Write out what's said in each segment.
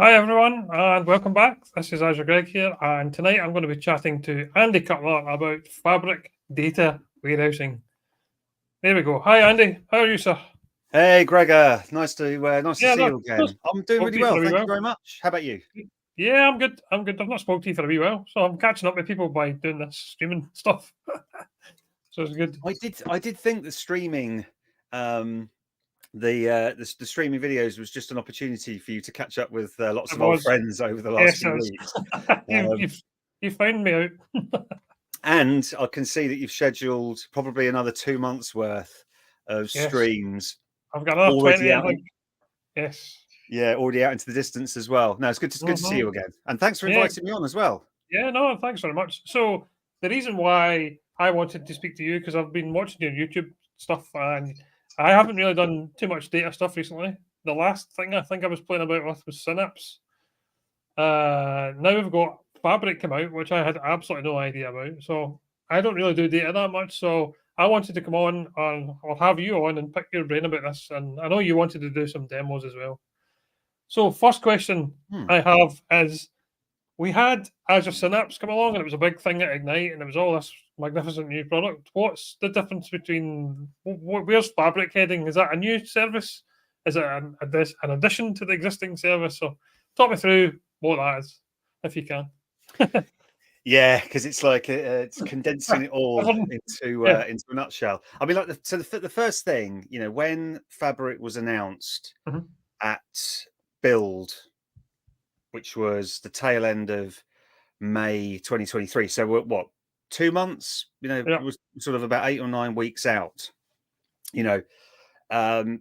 Hi everyone, and welcome back. This is Azure Greg here, and tonight I'm going to be chatting to Andy Cutler about fabric data warehousing. There we go. Hi Andy, how are you, sir? Hey Gregor, nice to Yeah, see you again. I'm doing spoke to really you for well, a wee thank you while. very much. How about you? Yeah, I'm good. I'm good. I've not spoken to you for a wee while, so I'm catching up with people by doing this streaming stuff. So it's good. I did think the streaming, the streaming videos was just an opportunity for you to catch up with lots It of old was. friends over the last Yes, few weeks. you Um, you've you found me out. and I can see that you've scheduled probably another 2 months worth of Yes, streams I've got another already 20. I out. think. Yes. Yeah, already out into the distance as well. No, it's good to see Mhm. you again, and thanks for Yeah. inviting me on as well. Yeah, no, thanks very much. So the reason why I wanted to speak to you because I've been watching your YouTube stuff and I haven't really done too much data stuff recently. The last thing I think I was playing about with was Synapse. Now we've got Fabric come out, which I had absolutely no idea about. So I don't really do data that much. So I wanted to come on and I'll have you on and pick your brain about this. And I know you wanted to do some demos as well. So first question Hmm. I have is we had Azure Synapse come along, and it was a big thing at Ignite, and it was all this magnificent new product. What's the difference between where's Fabric heading? Is that a new service? Is it an addition to the existing service? So, talk me through what that is, if you can. Yeah, because it's like it's condensing it all Yeah. into a nutshell. I mean, like the first thing, when Fabric was announced Mhm. at Build, which was the tail end of May 2023. So we're what, 2 months? It Yeah. was sort of about 8 or 9 weeks out. You know,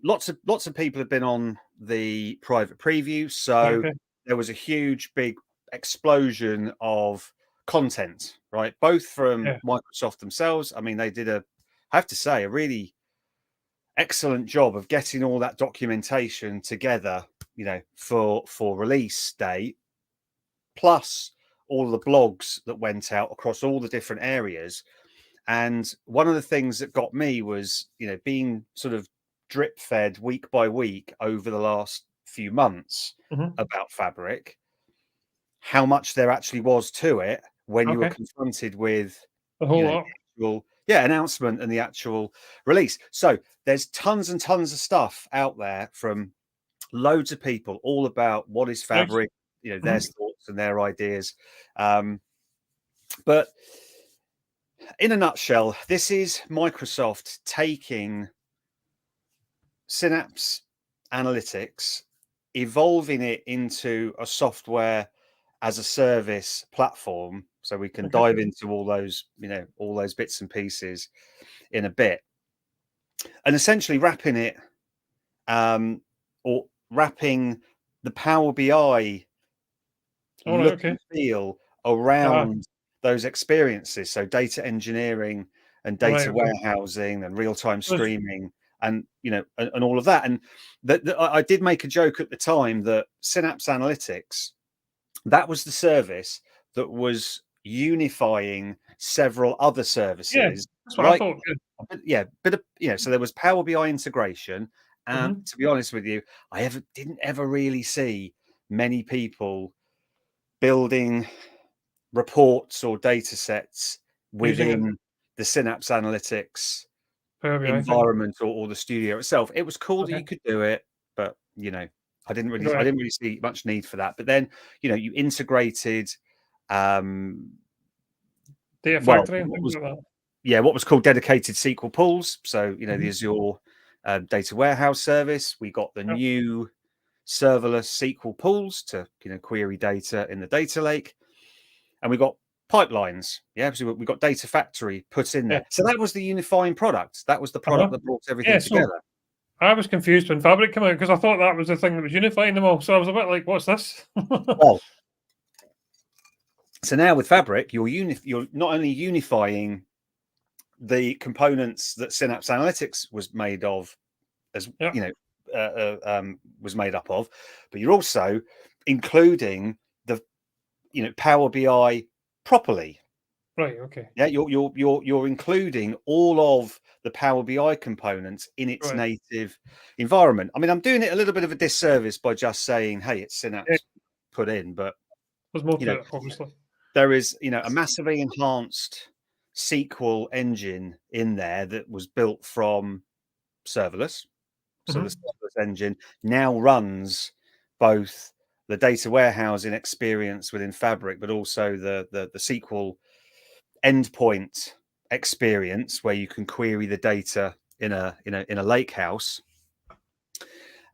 lots of people have been on the private preview, Right, so okay. there was a huge big explosion of content, right? Both from Yeah. Microsoft themselves. I mean, they did I have to say, a really excellent job of getting all that documentation together, for release date, plus all the blogs that went out across all the different areas. And one of the things that got me was, being sort of drip fed week by week over the last few months Mhm. about Fabric, how much there actually was to it when you were Okay. confronted with, The whole lot. the actual announcement and the actual release. So there's tons and tons of stuff out there from loads of people all about what is Nice. Fabric, their Mhm. thoughts and their ideas. But in a nutshell, this is Microsoft taking Synapse Analytics, evolving it into a software as a service platform, so we can Okay. dive into all those bits and pieces in a bit, and essentially wrapping it, or wrapping the Power BI All right. look Okay. and feel Ah. around those experiences. So data engineering and Right. data Okay. warehousing and real-time So streaming and and all of that. And I did make a joke at the time that Synapse Analytics, that was the service that was unifying several other yeah, services, that's what I like, thought. bit of, so there was Power BI integration. And Mhm. to be honest with you, I didn't ever really see many people building reports or data sets Using it within the Synapse Analytics Power BI thing. environment, or the studio itself. It was cool that Okay. you could do it, but I Right. didn't really see much need for that. But then, you integrated, um, Data well, factory and things like that. what was called dedicated SQL pools. So, the Mhm. Azure data warehouse service. We got the Yep. new serverless SQL pools to query data in the data lake, and we got pipelines. Yeah, so we got Data Factory put in Yeah. there. So that was the unifying product. That was the Uh-huh. product that brought Yeah, everything so together. I was confused when Fabric came out because I thought that was the thing that was unifying them all. So I was a bit like, "What's this?" Well, so now with Fabric, you're not only unifying the components that Synapse Analytics was made of, as Yeah. was made up of, but you're also including the Power BI properly. Right. Okay. Yeah, you're including all of the Power BI components in its Right. native environment. I mean, I'm doing it a little bit of a disservice by just saying, "Hey, it's Yeah. Synapse." put in, but There's more you to know, it, obviously. there is, a massively enhanced SQL engine in there that was built from serverless. So the serverless engine now runs both the data warehousing experience within Fabric, but also the SQL endpoint experience where you can query the data in a lake house.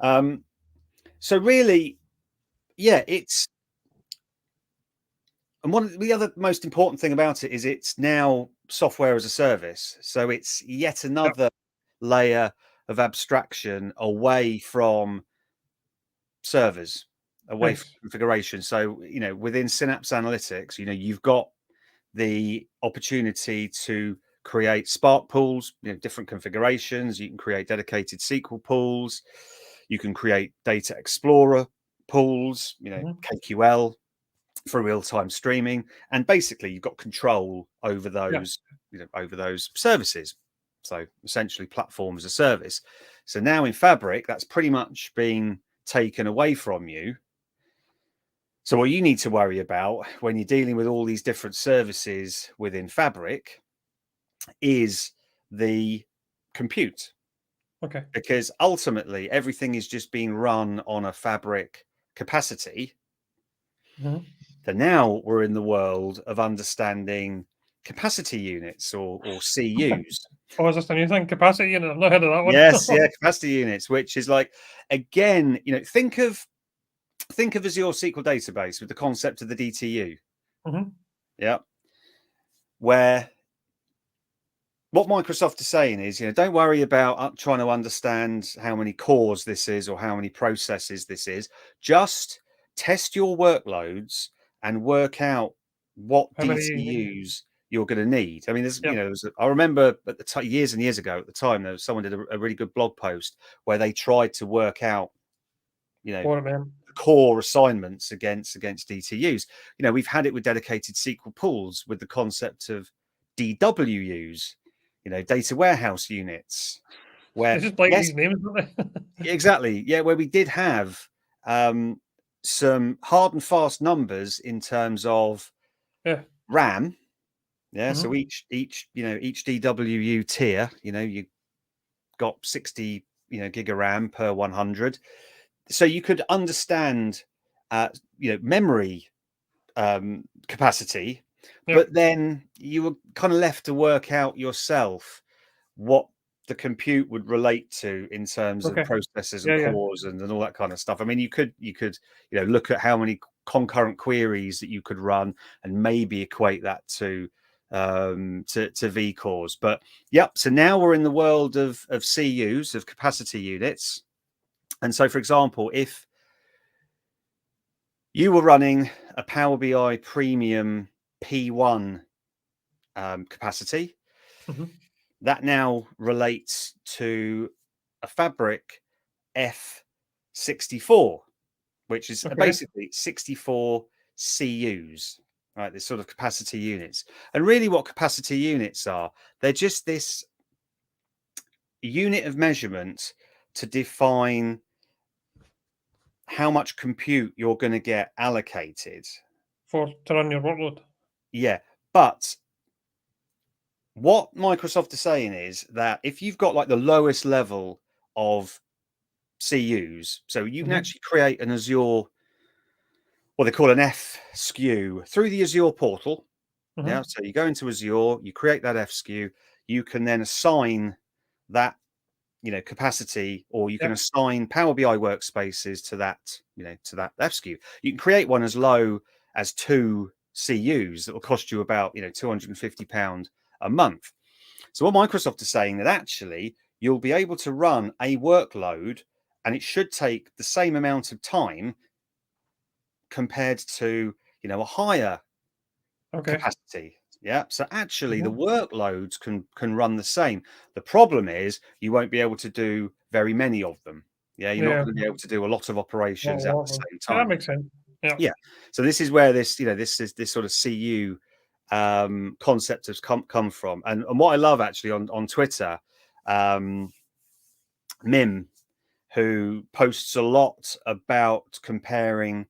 So really, yeah, it's, and one of the other most important thing about it is it's now software as a service. So it's yet another layer of abstraction away from servers, away from Nice. configuration. So, within Synapse Analytics, you've got the opportunity to create Spark pools, different configurations. You can create dedicated SQL pools. You can create Data Explorer pools, KQL for real-time streaming. And basically you've got control over those, over those services. So essentially platform as a service. So now in Fabric, that's pretty much being taken away from you. So what you need to worry about when you're dealing with all these different services within Fabric is the compute. Okay. Because ultimately everything is just being run on a Fabric capacity. So now we're in the world of understanding capacity units or CUs. Oh, is this a new thing? Capacity unit? I've not heard of that one. Yes, yeah, capacity units, which is like, again, think of Azure SQL database with the concept of the DTU. Yeah. Where what Microsoft is saying is, don't worry about trying to understand how many cores this is or how many processes this is. Just test your workloads and work out what DTUs you're going to need. I mean, I remember at the years and years ago at the time, someone did a really good blog post where they tried to work out, core assignments against DTUs. We've had it with dedicated SQL pools with the concept of DWUs, data warehouse units, where They just like these names, don't they? Exactly. Yeah, where we did have some hard and fast numbers in terms of RAM. Yeah. So each DWU tier, you got 60 gig of RAM per 100. So you could understand memory capacity, but then you were kind of left to work out yourself what the compute would relate to in terms of processors and cores and all that kind of stuff. I mean, you could look at how many concurrent queries that you could run and maybe equate that to vCores. But so now we're in the world of CUs, of capacity units. And so, for example, if you were running a Power BI Premium P1 capacity, that now relates to a Fabric F64, which is basically 64 CUs, right? This sort of capacity units. And really what capacity units are, they're just this unit of measurement to define how much compute you're going to get allocated to run your workload. Yeah, but what Microsoft is saying is that if you've got like the lowest level of CUs, so you can actually create an Azure, what they call an F SKU through the Azure portal. Yeah, so you go into Azure, you create that F SKU, you can then assign that capacity, or you can assign Power BI workspaces to that, to that F SKU. You can create one as low as 2 CUs that will cost you about, £250 a month. So what Microsoft is saying that actually you'll be able to run a workload and it should take the same amount of time compared to, a higher capacity. Yeah. So actually the workloads can run the same. The problem is you won't be able to do very many of them. Yeah. You're not going to be able to do a lot of operations at the same time. That makes sense. Yeah. So this is where this sort of CU concept has come from. And what I love actually on Twitter, Mim, who posts a lot about comparing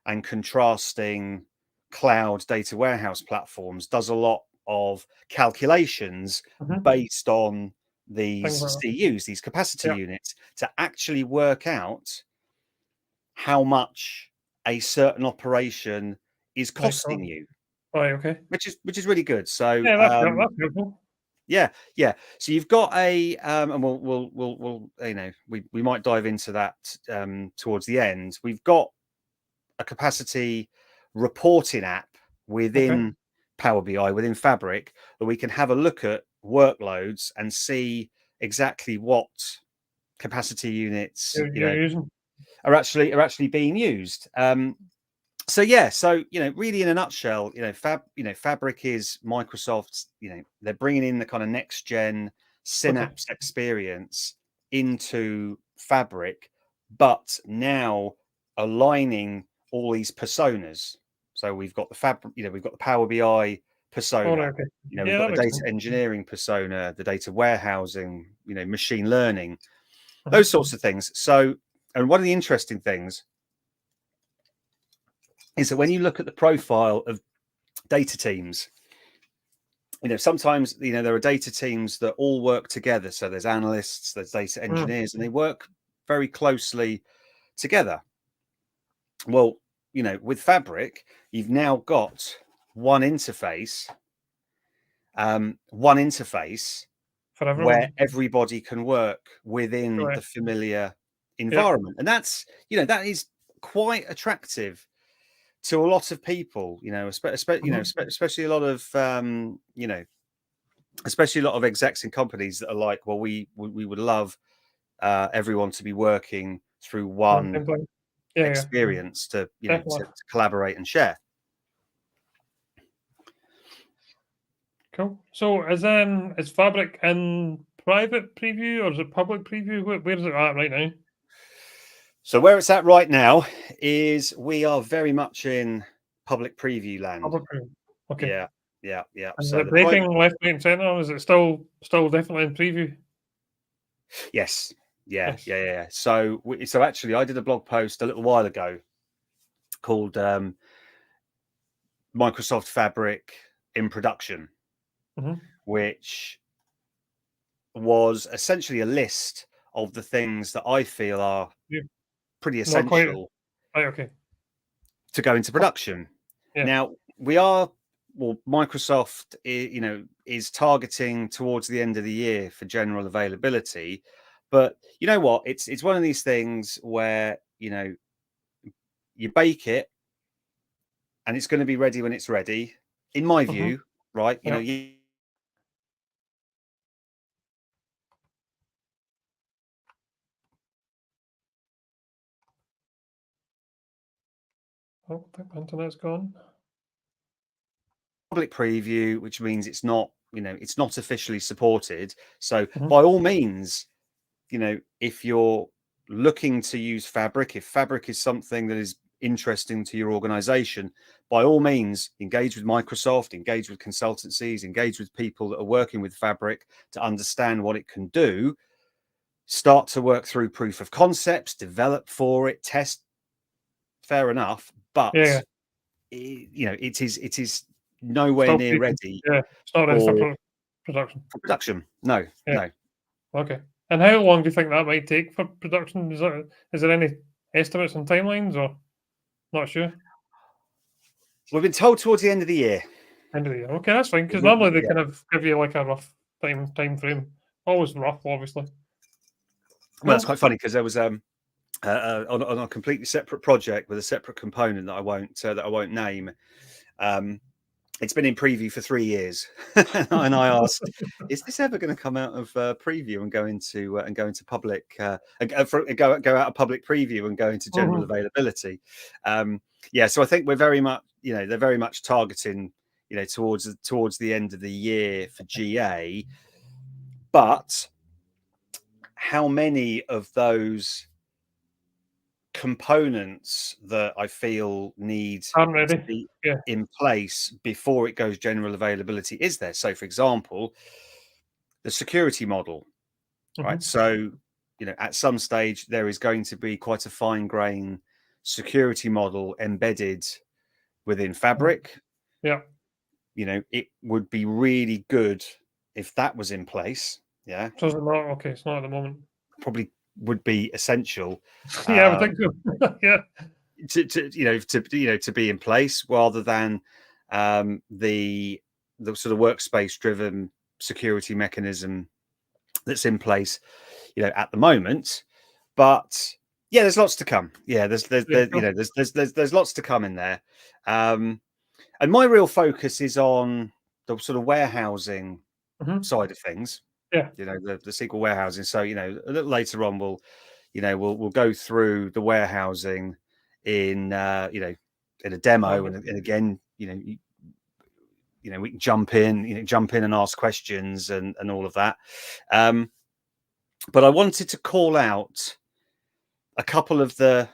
and contrasting cloud data warehouse platforms does a lot of calculations based on these CUs, these capacity units, to actually work out how much a certain operation is costing you. Right. Okay. Which is really good. So yeah, that's helpful. yeah. So you've got a and we'll you know, we might dive into that towards the end. We've got a capacity reporting app within Power BI, within Fabric, that we can have a look at workloads and see exactly what capacity units You're using. are actually being used. So yeah, so really in a nutshell, Fabric is Microsoft's. They're bringing in the kind of next gen Synapse experience into Fabric, but now aligning all these personas. So we've got the Fabric, we've got the Power BI persona. We've got the data engineering persona, the data warehousing, machine learning, those sorts of things. So, and one of the interesting things is that when you look at the profile of data teams, sometimes there are data teams that all work together. So there's analysts, there's data engineers, and they work very closely together. Well, with Fabric, you've now got one interface where everybody can work within the familiar environment, and that's that is quite attractive to a lot of people, especially a lot of especially a lot of execs in companies that are like, well, we would love everyone to be working through one experience to to collaborate and share. Cool. So is Fabric in private preview or is it public preview? Where is it at right now? So where it's at right now is we are very much in public preview land. Public preview. Okay. Yeah. Is it breaking left, right, and centre? Is it still definitely in preview? Yes. Yeah. So actually, I did a blog post a little while ago called Microsoft Fabric in Production, which was essentially a list of the things that I feel are pretty essential to go into production. Now Microsoft is targeting towards the end of the year for general availability, but you know what, it's one of these things where you bake it and it's going to be ready when it's ready, in my view, right? Oh, I think my internet's gone. Public preview, which means it's not officially supported. So by all means, if you're looking to use Fabric, if Fabric is something that is interesting to your organization, by all means, engage with Microsoft, engage with consultancies, engage with people that are working with Fabric to understand what it can do. Start to work through proof of concepts, develop for it, test. Fair enough, but it is nowhere near ready. It's not ready for production. For production, no. Okay. And how long do you think that might take for production? Is there any estimates and timelines, or not sure? We've been told towards the end of the year. End of the year. Okay, that's fine, because normally they kind of give you like a rough time frame. Always rough, obviously. Well, that's quite funny because there was on a completely separate project with a separate component that I won't name. It's been in preview for 3 years, and I asked, "Is this ever going to come out of preview and go into public? Go out of public preview and go into general availability?" So I think we're very much, they're very much targeting, towards the end of the year for GA. But how many of those components that I feel need to be in place before it goes general availability is there? So, for example, the security model, right? So, at some stage there is going to be quite a fine grain security model embedded within Fabric. Yeah. It would be really good if that was in place. Yeah. So it's not okay. It's not at the moment. Probably would be essential. Yeah, I would think so. Yeah. To be in place rather than the sort of workspace driven security mechanism that's in place, at the moment. But yeah, there's lots to come. Yeah, there's lots to come in there. And my real focus is on the sort of warehousing side of things. Yeah. The SQL warehousing. So a little later on we'll go through the warehousing in in a demo, and again we can jump in and ask questions and all of that. But I wanted to call out a couple of the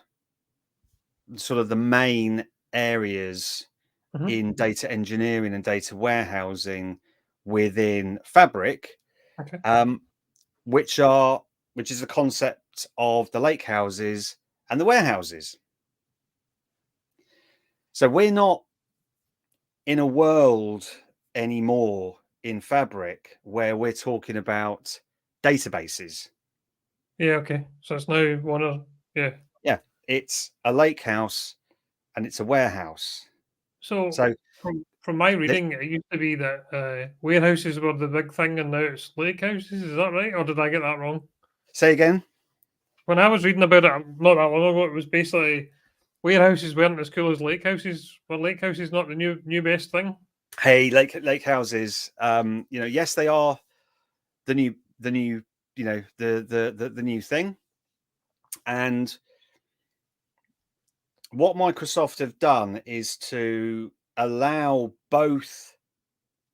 sort of the main areas in data engineering and data warehousing within Fabric, Okay. which is the concept of the lake houses and the warehouses. So we're not in a world anymore in Fabric where we're talking about databases. Yeah. Okay. So it's now one of Yeah, it's a lake house and it's a warehouse. So from my reading, it used to be that warehouses were the big thing, and now it's lake houses. Is that right, or did I get that wrong? Say again. When I was reading about it not that long ago, it was basically warehouses weren't as cool as lake houses. Were lake houses not the new best thing? Hey, lake houses. Yes, they are the new the new thing. And what Microsoft have done is to allow both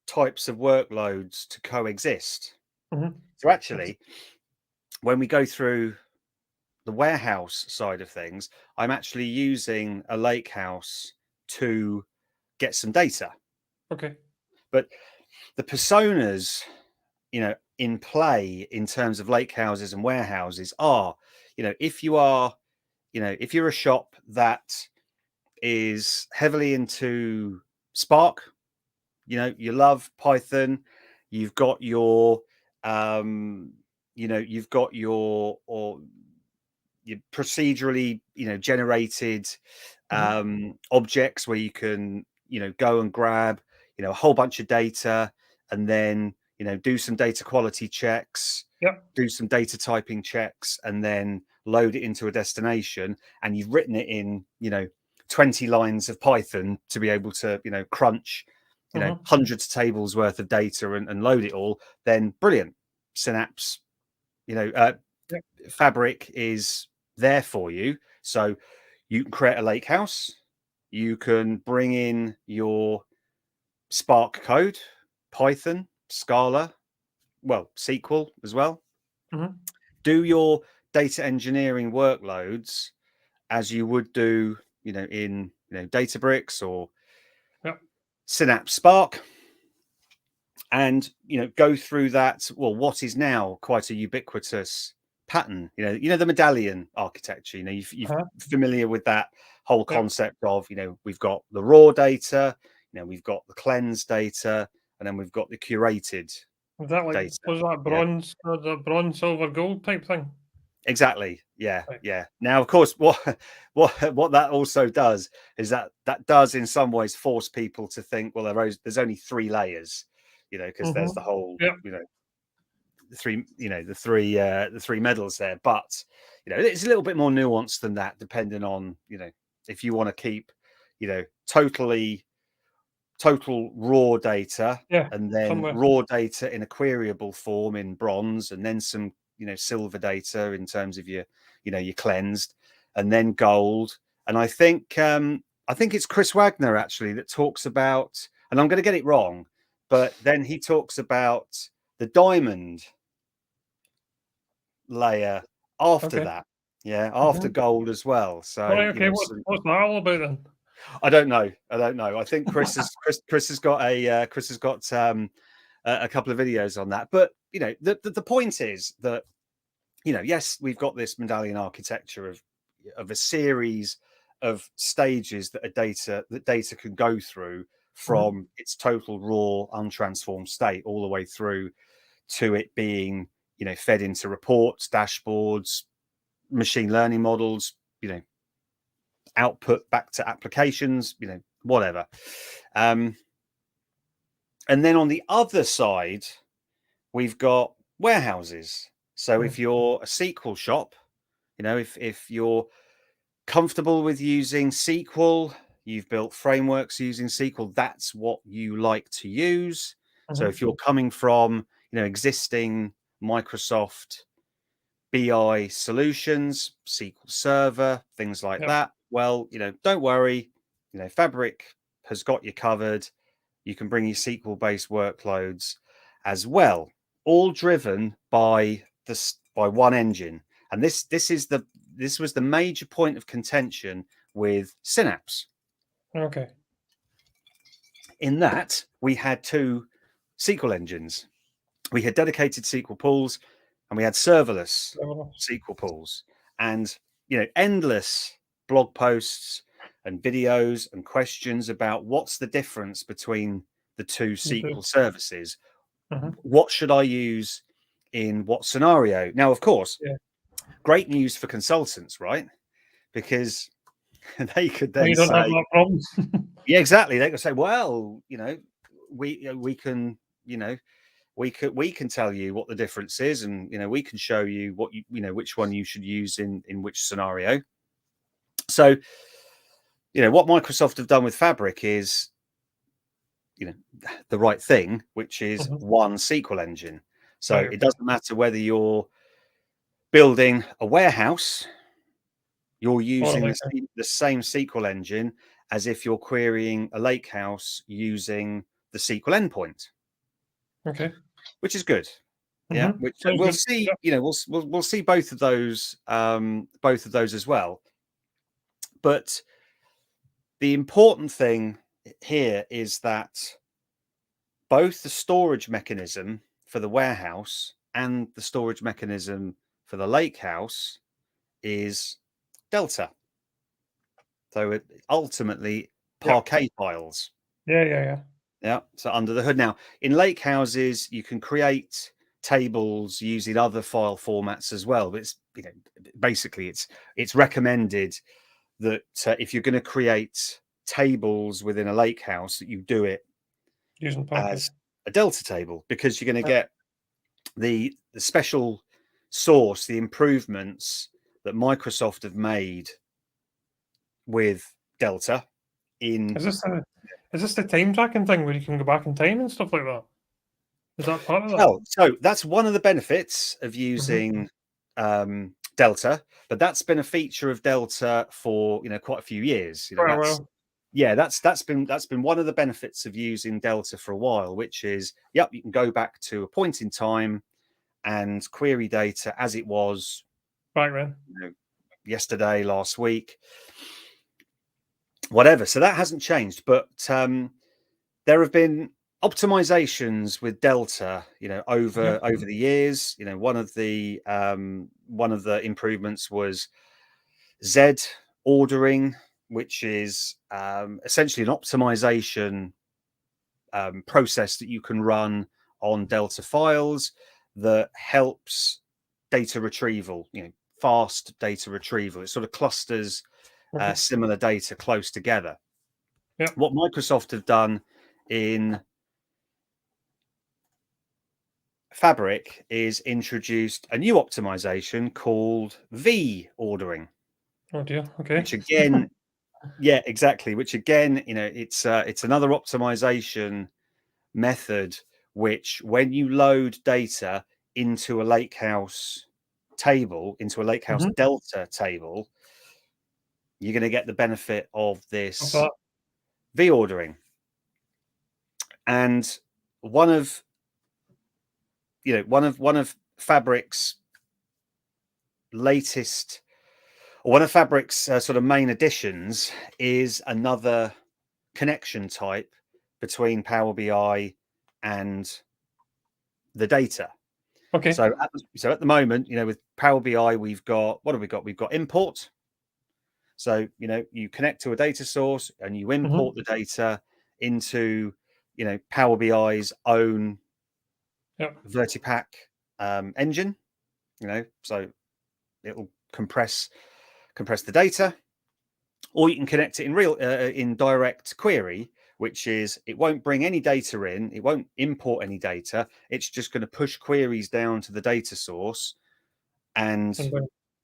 types of workloads to coexist. So actually, when we go through the warehouse side of things, I'm actually using a lake house to get some data. Okay. But the personas, in play in terms of lake houses and warehouses are, if you're a shop that is heavily into Spark, you love Python, you've got your your procedurally generated objects where you can go and grab a whole bunch of data and then do some data quality checks, do some data typing checks, and then load it into a destination, and you've written it in 20 lines of Python to be able to crunch hundreds of tables worth of data and load it all. Then brilliant. Synapse Fabric is there for you. So you can create a lake house, you can bring in your Spark code, Python, Scala, well, SQL as well. Do your data engineering workloads as you would do, in Databricks or Synapse Spark, and go through that. Well, what is now quite a ubiquitous pattern, the medallion architecture. You're familiar with that whole concept of we've got the raw data, we've got the cleansed data, and then we've got the curated data. Was that bronze, the bronze, silver, gold type thing? Exactly. Yeah. Yeah. Now, of course, what that also does is that does in some ways force people to think, well, there's only 3 layers, because there's the whole, the three medals there. But it's a little bit more nuanced than that, depending on if you want to keep total raw data, and then raw data in a queryable form in bronze, and then some silver data in terms of your cleansed, and then gold. And I think it's Chris Wagner actually that talks about, and I'm going to get it wrong, but then he talks about the diamond layer after that, after gold as well. So what's that all about then? I don't know. I think Chris has got a couple of videos on that. But the point is that yes, we've got this medallion architecture of a series of stages that data can go through from its total raw untransformed state all the way through to it being, fed into reports, dashboards, machine learning models, output back to applications, whatever. And then on the other side, we've got warehouses. So if you're a SQL shop, if you're comfortable with using SQL, you've built frameworks using SQL, that's what you like to use. So if you're coming from, existing Microsoft BI solutions, SQL Server, things like that, well, don't worry, Fabric has got you covered. You can bring your SQL-based workloads as well, all driven by one engine. And this was the major point of contention with Synapse. Okay. In that, we had two SQL engines. We had dedicated SQL pools, and we had serverless SQL pools, and endless blog posts and videos and questions about what's the difference between the two SQL services. What should I use in what scenario? Now, of course, great news for consultants, right? Because they could then don't have that problem. Yeah, exactly. They could say, well, we can, we can tell you what the difference is, and we can show you what which one you should use in which scenario. So, what Microsoft have done with Fabric is, the right thing, which is one SQL engine. So it doesn't matter whether you're building a warehouse, you're using the same SQL engine as if you're querying a lakehouse using the SQL endpoint. Okay. Which is good. Yeah, which we'll see. We'll see both of those as well. But the important thing here is that both the storage mechanism for the warehouse and the storage mechanism for the lakehouse is Delta. So it ultimately Parquet files. Yeah. So under the hood. Now, in lakehouses, you can create tables using other file formats as well. But it's basically it's recommended that if you're going to create tables within a lakehouse, that you do it using as a Delta table, because you're going to get the special source, the improvements that Microsoft have made with Delta. Is this the time tracking thing where you can go back in time and stuff like that? Is that part of that? Well, so that's one of the benefits of using Delta, but that's been a feature of Delta for quite a few years. That's been one of the benefits of using Delta for a while, which is you can go back to a point in time and query data as it was back then, yesterday, last week, whatever. So that hasn't changed, but there have been optimizations with Delta, over the years. One of the improvements was Z ordering, which is essentially an optimization process that you can run on Delta files that helps data retrieval, fast data retrieval. It sort of clusters similar data close together. What Microsoft have done in Fabric is introduced a new optimization called V ordering. Oh dear. Okay. Which again, yeah, exactly. Which again, it's another optimization method, which when you load data into a lakehouse table, into a lakehouse Delta table, you're going to get the benefit of this V ordering. And one of Fabric's latest, or one of Fabric's sort of main additions is another connection type between Power BI and the data. Okay. So at the moment, with Power BI, we've got, what have we got? We've got import. So, you connect to a data source and you import the data into, Power BI's own Vertipack engine, so it'll compress the data, or you can connect it in direct query, which is it won't bring any data in, it won't import any data. It's just going to push queries down to the data source and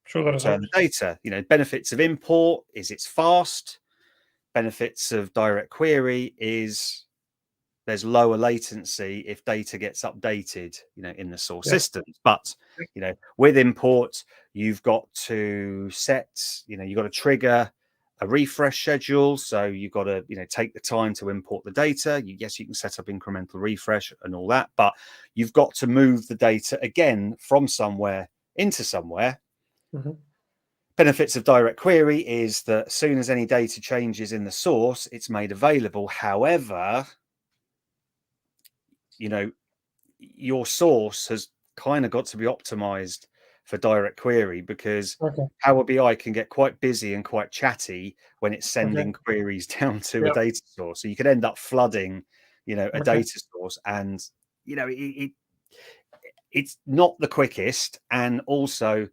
show the return the data. Benefits of import is it's fast. Benefits of direct query is there's lower latency if data gets updated, in the source systems. But, with import, you've got to set, you've got to trigger a refresh schedule. So you've got to, take the time to import the data. Yes, you can set up incremental refresh and all that, but you've got to move the data again from somewhere into somewhere. Benefits of direct query is that as soon as any data changes in the source, it's made available. However, your source has kind of got to be optimized for direct query, because Power BI can get quite busy and quite chatty when it's sending queries down to a data source. So you could end up flooding, a data source, and it's not the quickest, and also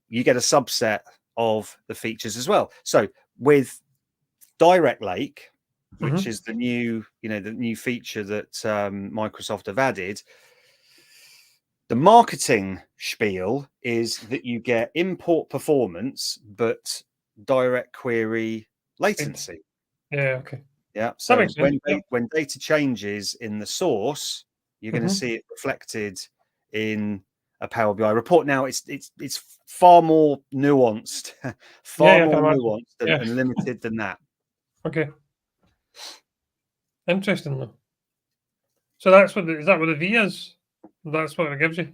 you get a subset of the features as well. So with Direct Lake, which is the new, the new feature that Microsoft have added, the marketing spiel is that you get import performance, but direct query latency. Yeah. Okay. Yeah. So when data changes in the source, you're going to see it reflected in a Power BI report. Now it's far more nuanced, nuanced and limited than that. Okay. Interesting though. So that's is that what the V is? That's what it gives you.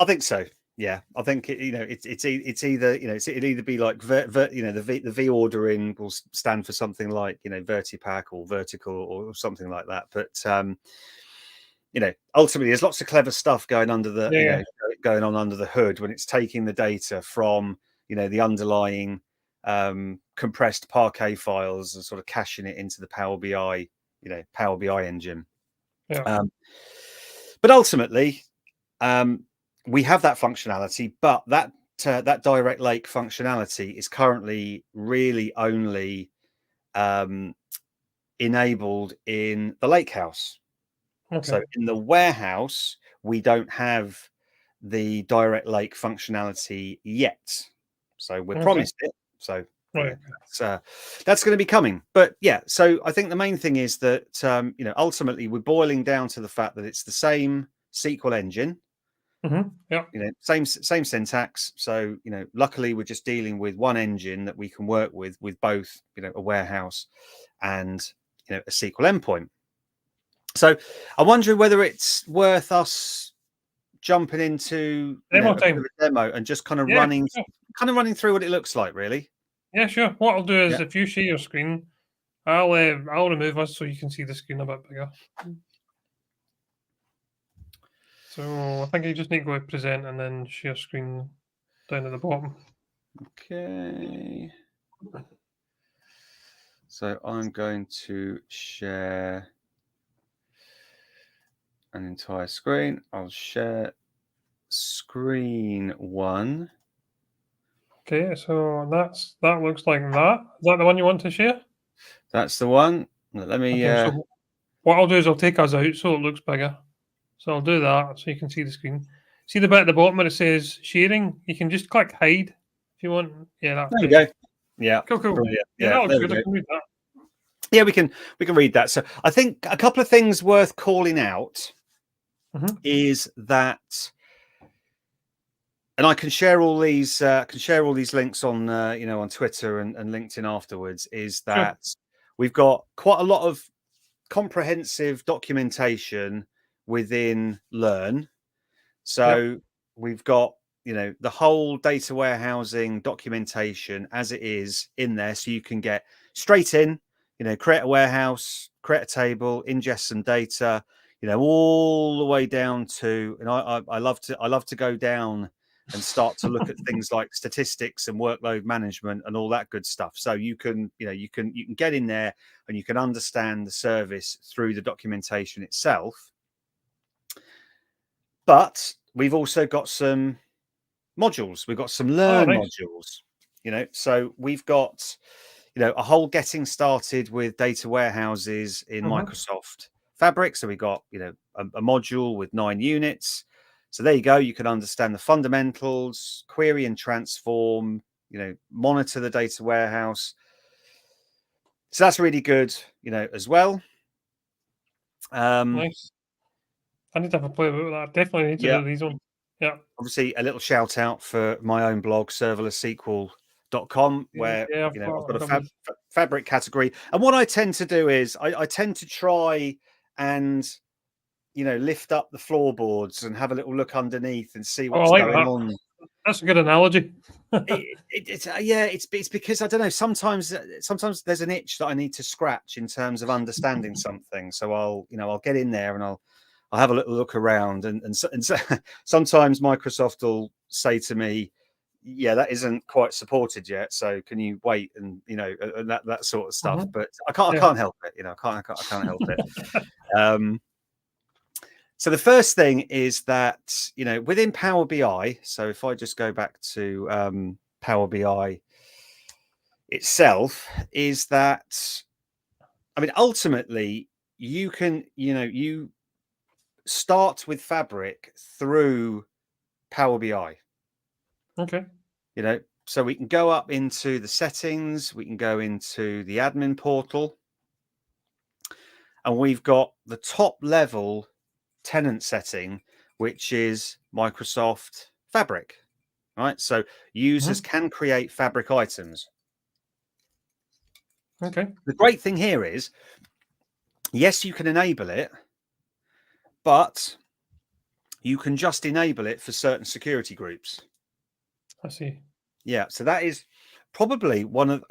I think so. Yeah, I think it's either it'd either be like the V ordering will stand for something like Vertipack or vertical or something like that. But ultimately there's lots of clever stuff going under the going on under the hood when it's taking the data from the underlying compressed Parquet files and sort of caching it into the Power BI Power BI engine. But ultimately, we have that functionality, but that Direct Lake functionality is currently really only enabled in the Lakehouse. So in the warehouse, we don't have the Direct Lake functionality yet. So we're promised it. So that's going to be coming. But yeah, so I think the main thing is that ultimately we're boiling down to the fact that it's the same SQL engine. Same syntax. So luckily we're just dealing with one engine that we can work with both a warehouse and a SQL endpoint. So I'm wondering whether it's worth us jumping into a demo and just kind of running through what it looks like, really. Yeah, sure. What I'll do is if you share your screen, I'll remove us so you can see the screen a bit bigger. So I think you just need to go to present and then share screen down at the bottom. Okay. So I'm going to share an entire screen. I'll share screen 1. Okay, so that looks like that. Is that the one you want to share? That's the one. Let me. So what I'll do is I'll take us out so it looks bigger. So I'll do that so you can see the screen. See the bit at the bottom where it says sharing? You can just click hide if you want. Yeah, there you go. Yeah. Cool. Brilliant. Yeah, that looks good. I can read that. Yeah, we can read that. So I think a couple of things worth calling out is that, and I can share all these links on on Twitter and LinkedIn afterwards, is that we've got quite a lot of comprehensive documentation within Learn. So we've got the whole data warehousing documentation as it is in there, so you can get straight in, create a warehouse, create a table, ingest some data, all the way down to, and I love to go down and start to look at things like statistics and workload management and all that good stuff. So you can get in there and you can understand the service through the documentation itself. But we've also got some modules. We've got some learn modules, so we've got, a whole getting started with data warehouses in Microsoft Fabric. So we got, a module with 9 units. So there you go. You can understand the fundamentals, query and transform, monitor the data warehouse. So that's really good, as well. Nice. I need to have a play with that. Definitely need to do these ones. Yeah. Obviously, a little shout out for my own blog, serverlesssql.com, where I've got a Fabric category. And what I tend to do is I tend to try and lift up the floorboards and have a little look underneath and see what's going on. That's a good analogy. It's because I don't know. Sometimes there's an itch that I need to scratch in terms of understanding something. So I'll get in there and I'll have a little look around, and so sometimes Microsoft will say to me, "Yeah, that isn't quite supported yet. So can you wait?" And and that sort of stuff. But I can't help it. I can't help it. So the first thing is that within Power BI. So if I just go back to Power BI itself, is that ultimately you can you start with Fabric through Power BI. Okay. So we can go up into the settings, we can go into the admin portal, and we've got the top level tenant setting, which is Microsoft Fabric, right? So users can create Fabric items. Okay. The great thing here is, yes, you can enable it, but you can just enable it for certain security groups. I see. Yeah, so that is probably one of,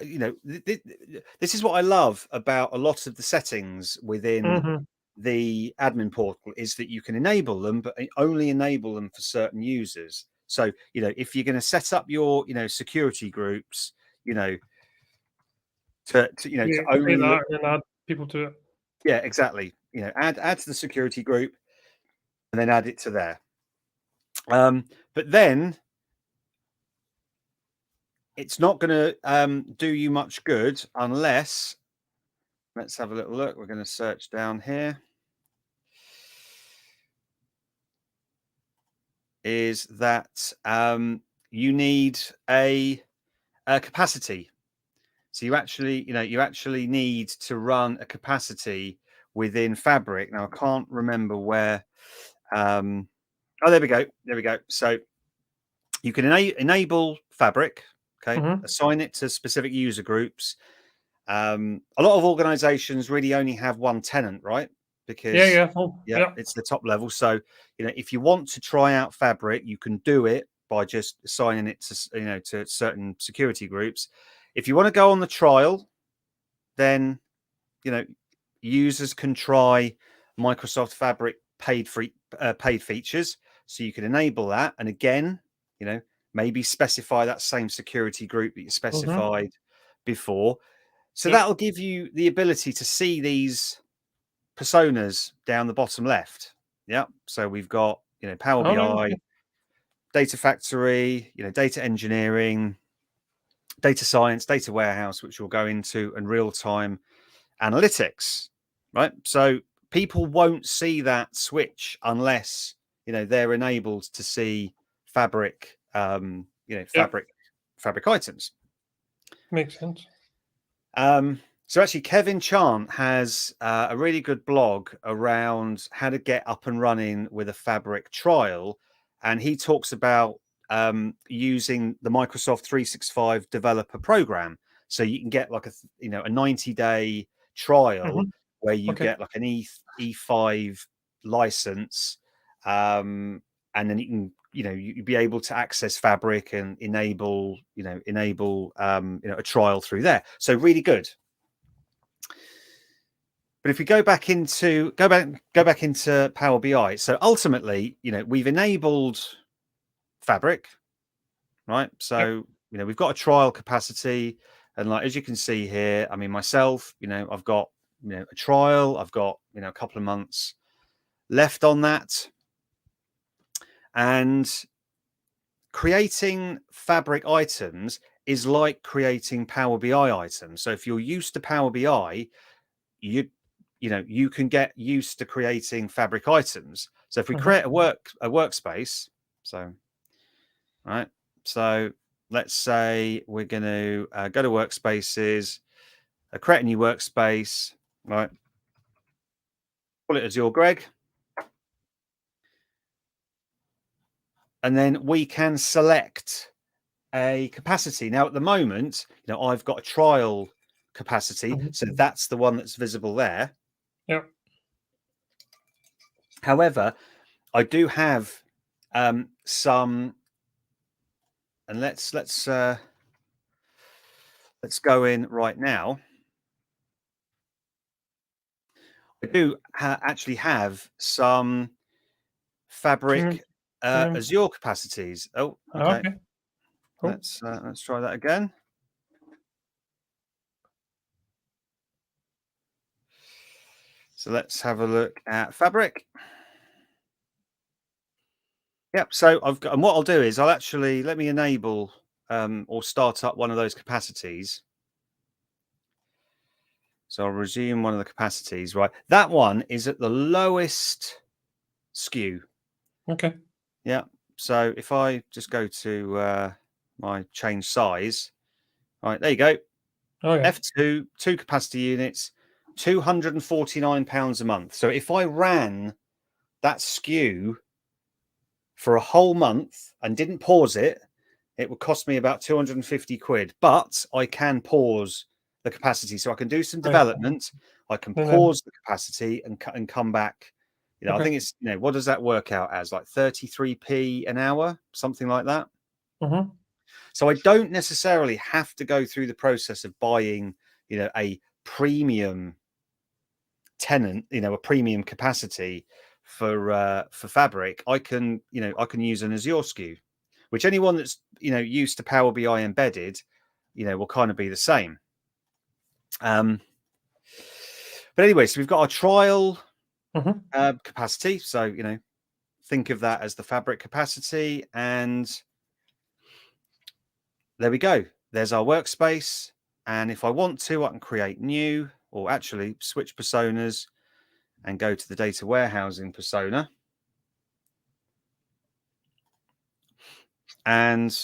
this is what I love about a lot of the settings within the admin portal, is that you can enable them, but only enable them for certain users. So, if you're going to set up your, security groups, to only that and add people to it. Yeah, exactly. Add to the security group and then add it to there. But then it's not going to do you much good unless, let's have a little look. We're going to search down here. Is that you need a capacity. So you actually need to run a capacity within Fabric. Now I can't remember where. Oh, there we go. There we go. So you can enable Fabric. Okay, assign it to specific user groups. A lot of organizations really only have one tenant, right? Because it's the top level. So if you want to try out Fabric, you can do it by just assigning it to to certain security groups. If you want to go on the trial, then users can try Microsoft Fabric paid features. So you can enable that, and again, maybe specify that same security group that you specified before. So that'll give you the ability to see these personas down the bottom left. Yeah. So we've got, Power BI, Data Factory, data engineering, data science, data warehouse, which we'll go into, and real-time analytics, right? So people won't see that switch unless, they're enabled to see Fabric, Fabric items. Makes sense. So actually, Kevin Chant has a really good blog around how to get up and running with a Fabric trial, and he talks about using the Microsoft 365 developer program. So you can get like a 90-day trial where you get like an E5 license, and then you can you'd be able to access Fabric and enable a trial through there. So really good. But if we go back into Power BI, so ultimately, we've enabled Fabric, right? So, we've got a trial capacity, and like as you can see here, I mean, myself, I've got a trial, I've got a couple of months left on that, and creating Fabric items is like creating Power BI items. So if you're used to Power BI, you can get used to creating Fabric items. So if we create a workspace, so right, so let's say we're going to go to workspaces, create a new workspace, right? Call it Azure Greg, and then we can select a capacity. Now, at the moment, I've got a trial capacity, so that's the one that's visible there. Yep. However, I do have some, and let's go in right now. I do actually have some Fabric Azure capacities. Oh, okay. Cool. Let's try that again. So let's have a look at Fabric. Yep. So I've got, and what I'll do is I'll actually let me enable or start up one of those capacities. So I'll resume one of the capacities. Right, that one is at the lowest SKU. Okay. Yeah. So if I just go to my change size, right, there you go. Oh yeah. F2, 2 capacity units, £249 a month. So if I ran that SKU for a whole month and didn't pause it, it would cost me about 250 quid. But I can pause the capacity, so I can do some development. I can pause the capacity and come back. I think it's what does that work out as, like 33p an hour, something like that. So I don't necessarily have to go through the process of buying a premium tenant, a premium capacity for Fabric. I can use an Azure SKU, which anyone that's used to Power BI embedded will kind of be the same. But anyway, so we've got our trial capacity. So think of that as the Fabric capacity, and there we go. There's our workspace, and if I want to, I can create new, or actually switch personas and go to the data warehousing persona. And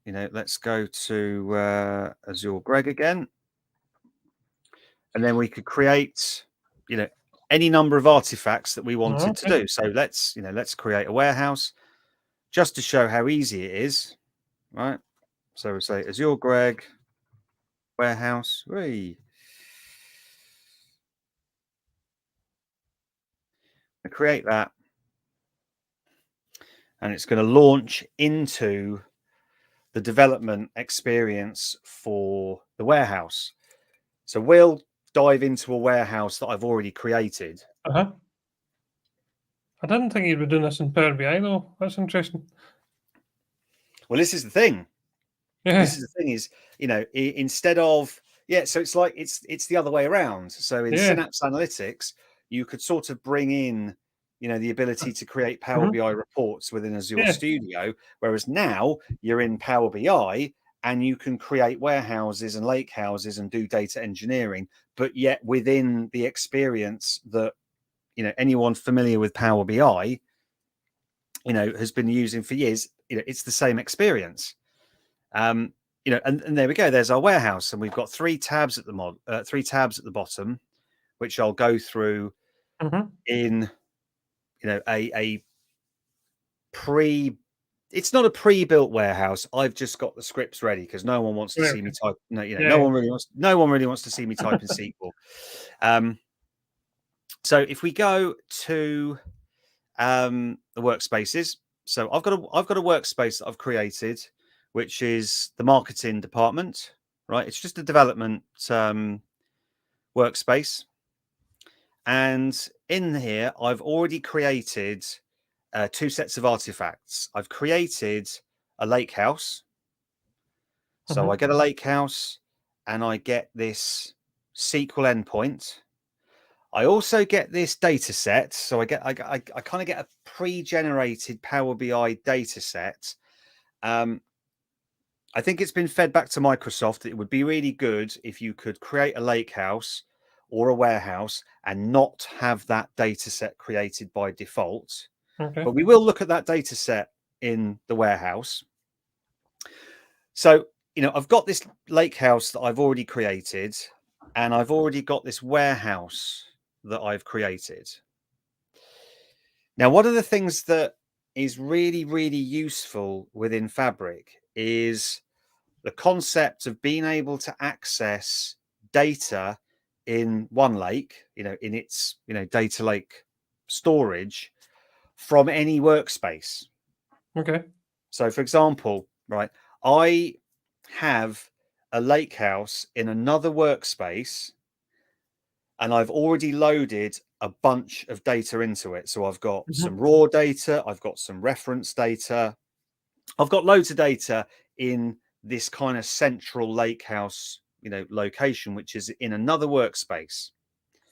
let's go to Azure Greg again, and then we could create any number of artifacts that we wanted to do. So let's create a warehouse just to show how easy it is, right? So we'll say Azure Greg warehouse. Create that, and it's going to launch into the development experience for the warehouse. So we'll dive into a warehouse that I've already created. I didn't think you'd be doing this in Power BI though. That's interesting. Well, this is the thing. Yeah. This is the thing is, instead of, so it's like, it's the other way around. So in Synapse Analytics, you could sort of bring in, the ability to create Power BI reports within Azure Studio, whereas now you're in Power BI and you can create warehouses and lake houses and do data engineering, but yet within the experience that, anyone familiar with Power BI, has been using for years, it's the same experience. And there we go. There's our warehouse, and we've got 3 tabs at the bottom, which I'll go through in a pre. It's not a pre-built warehouse. I've just got the scripts ready because no one wants to see me type. No one really wants to see me type in SQL. So if we go to the workspaces, so I've got a workspace that I've created, which is the marketing department, right? It's just a development workspace. And in here, I've already created 2 sets of artifacts. I've created a lake house. So I get a lake house and I get this SQL endpoint. I also get this data set. So I kind of get a pre-generated Power BI data set. I think it's been fed back to Microsoft. It would be really good if you could create a lake house or a warehouse and not have that data set created by default. Okay. But we will look at that data set in the warehouse. So, I've got this lake house that I've already created, and I've already got this warehouse that I've created. Now, one of the things that is really, really useful within Fabric is the concept of being able to access data in one lake, in its, data lake storage from any workspace. Okay. So, for example, right, I have a lake house in another workspace and I've already loaded a bunch of data into it. So I've got some raw data, I've got some reference data, I've got loads of data in this kind of central lake house, location, which is in another workspace.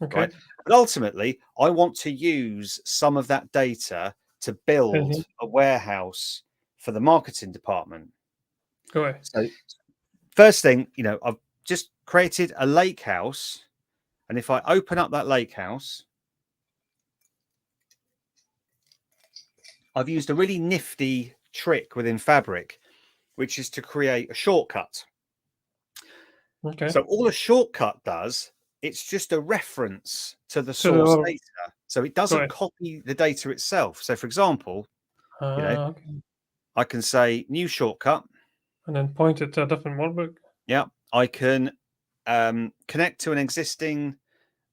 Okay. Right. But ultimately, I want to use some of that data to build a warehouse for the marketing department. Go ahead. So first thing, I've just created a lake house. And if I open up that lake house, I've used a really nifty trick within Fabric, which is to create a shortcut. Okay. So all a shortcut does, it's just a reference to the source data. So it doesn't copy the data itself. So for example, okay. I can say new shortcut. And then point it to a different workbook. Yeah. I can connect to an existing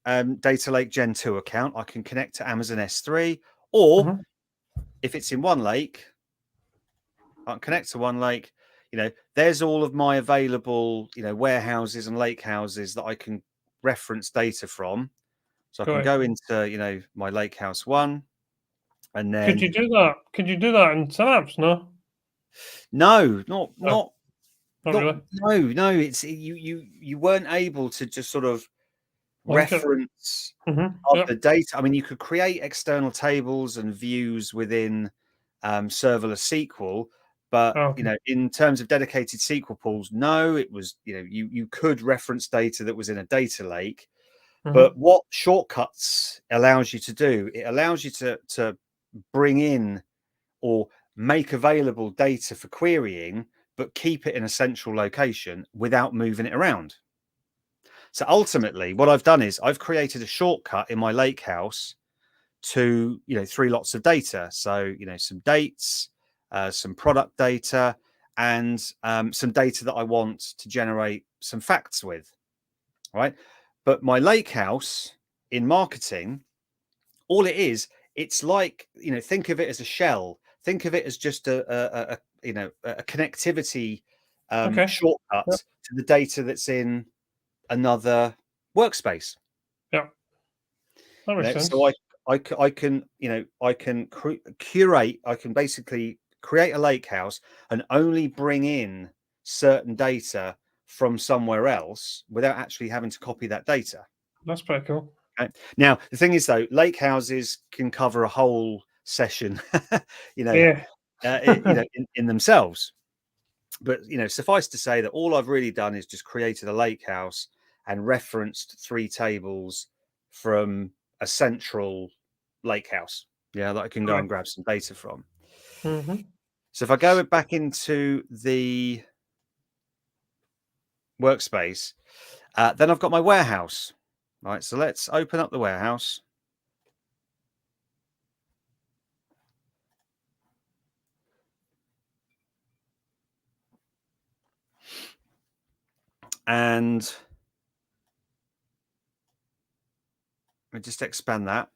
Data Lake Gen 2 account. I can connect to Amazon S3, or if it's in one lake, I can connect to one lake. There's all of my available, warehouses and lake houses that I can reference data from. So I can go into, my lake house one, and then could you do that? Could you do that in Synapse? No. No, not really. No. It's you weren't able to just sort of reference other data. I mean, you could create external tables and views within serverless SQL, but in terms of dedicated SQL pools, no, it was you could reference data that was in a data lake. But what shortcuts allows you to do, it allows you to bring in or make available data for querying, but keep it in a central location without moving it around. So ultimately, what I've done is I've created a shortcut in my lake house to 3 lots of data. So some dates, some product data, and some data that I want to generate some facts with. Right, but my lake house in marketing, all it is, it's like think of it as a shell. Think of it as just a connectivity shortcut to the data that's in another workspace. Yeah, that makes sense. So I can curate. I can basically create a lake house and only bring in certain data from somewhere else without actually having to copy that data. That's pretty cool. Okay. Now the thing is, though, lake houses can cover a whole session, in themselves. But suffice to say that all I've really done is just created a lake house and referenced 3 tables from a central lake house, that I can go and grab some data from. So if I go back into the workspace, then I've got my warehouse. Right, so let's open up the warehouse. And let me just expand that.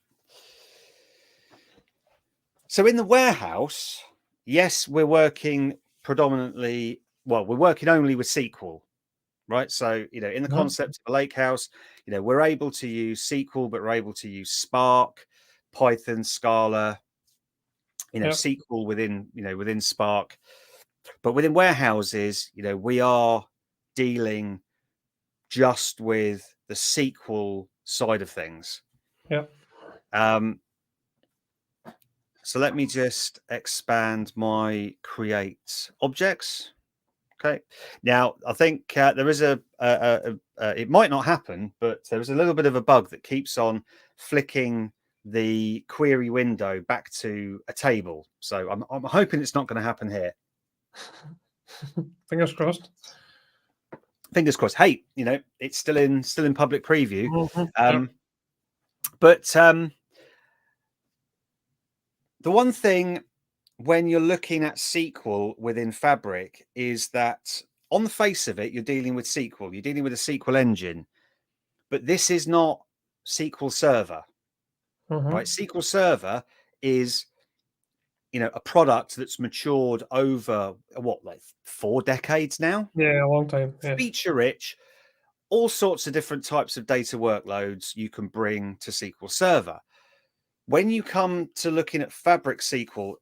So in the warehouse, yes, we're working predominantly, we're working only with SQL, right? So, in the concept of a lake house, we're able to use SQL, but we're able to use Spark, Python, Scala, SQL within Spark. But within warehouses, we are dealing just with the SQL side of things. Yeah. So let me just expand my create objects. Okay. Now, I think there is it might not happen, but there is a little bit of a bug that keeps on flicking the query window back to a table. So I'm hoping it's not going to happen here. Fingers crossed. Fingers crossed. Hey, it's still in public preview. Yep. But the one thing when you're looking at SQL within Fabric is that on the face of it, you're dealing with SQL. You're dealing with a SQL engine, but this is not SQL Server, right? SQL Server is, a product that's matured over like 4 decades now. Yeah, a long time. Yeah. Feature rich, all sorts of different types of data workloads you can bring to SQL Server. When you come to looking at Fabric SQL,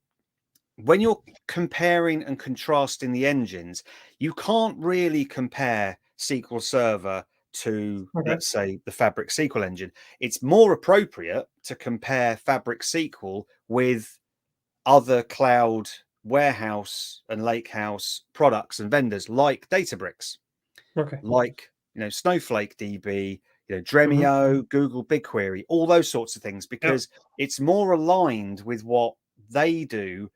when you're comparing and contrasting the engines, you can't really compare SQL Server to, let's say, the Fabric SQL engine. It's more appropriate to compare Fabric SQL with other cloud warehouse and lakehouse products and vendors like Databricks, like Snowflake DB, Dremio, Google BigQuery, all those sorts of things, because it's more aligned with what they do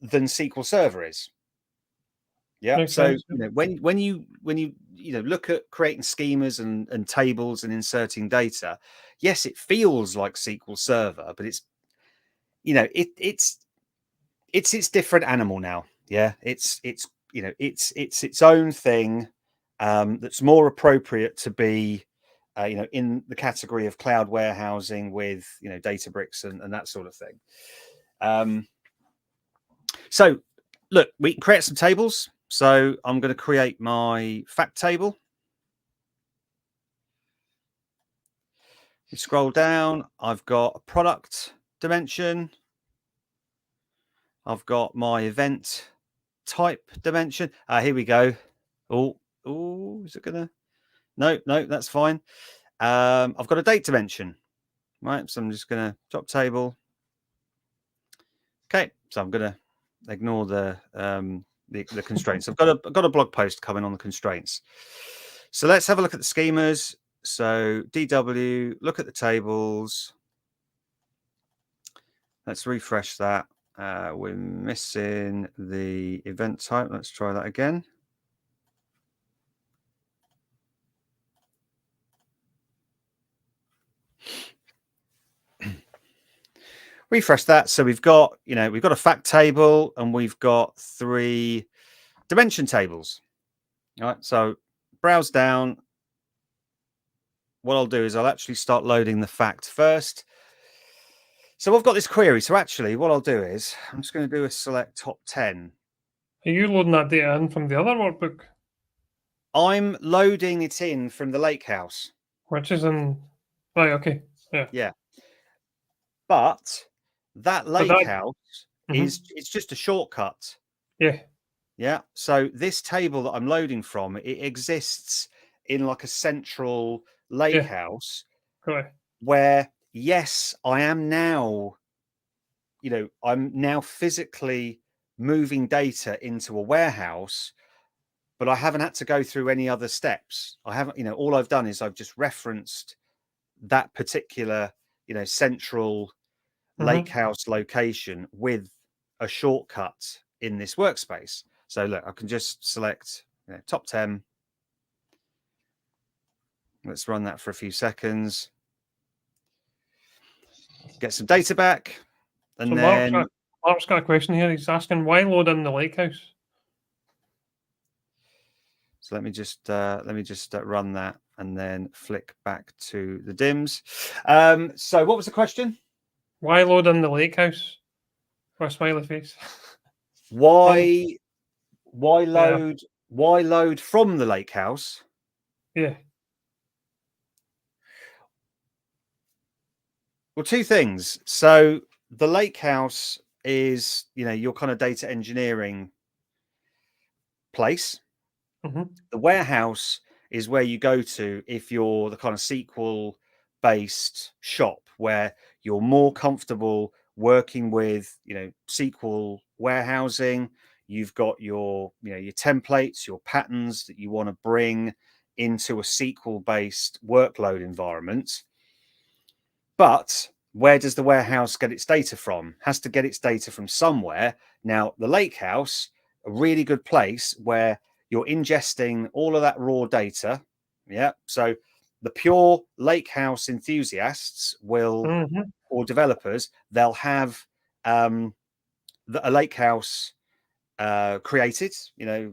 than SQL Server is. Yeah. Makes so sense. when you look at creating schemas and tables and inserting data, yes, it feels like SQL Server, but it's it's different animal now. Yeah, it's its own thing that's more appropriate to be in the category of cloud warehousing with Databricks and that sort of thing. So look, we can create some tables. So I'm going to create my fact table. You scroll down, I've got a product dimension. I've got my event type dimension. Here we go. Oh, is it gonna? No, that's fine. I've got a date dimension, right? So I'm just gonna top table. Okay, so I'm gonna ignore the constraints. I've got a blog post coming on the constraints. So let's have a look at the schemas. So DW, look at the tables. Let's refresh that. We're missing the event type. Let's try that again. Refresh that. So we've got, we've got a fact table and we've got 3 dimension tables. All right. So browse down. What I'll do is I'll actually start loading the fact first. So I've got this query. So actually what I'll do is I'm just going to do a select top 10. Are you loading that data in from the other workbook? I'm loading it in from the Lakehouse. Which is in... Right, okay. Yeah. But that Lakehouse it's just a shortcut. Yeah. So this table that I'm loading from, it exists in like a central Lakehouse where, yes, I am now, I'm now physically moving data into a warehouse, but I haven't had to go through any other steps. I haven't, all I've done is I've just referenced that particular, central Lakehouse location with a shortcut in this workspace. So look, I can just select top 10. Let's run that for a few seconds. Get some data back. And so then Mark's got a question here. He's asking why load in the Lakehouse? So let me just run that and then flick back to the DIMS. So what was the question? Why load in the Lakehouse? For a smiley face. Why load from the Lakehouse? Yeah. Well, 2 things. So the Lakehouse is, your kind of data engineering place. Mm-hmm. The warehouse is where you go to if you're the kind of SQL based shop where you're more comfortable working with, SQL warehousing. You've got your templates, your patterns that you want to bring into a SQL based workload environment. But where does the warehouse get its data from? Has to get its data from somewhere. Now, the lakehouse, a really good place where you're ingesting all of that raw data. Yeah. So the pure lakehouse enthusiasts will, Mm-hmm. or developers, they'll have a lakehouse created,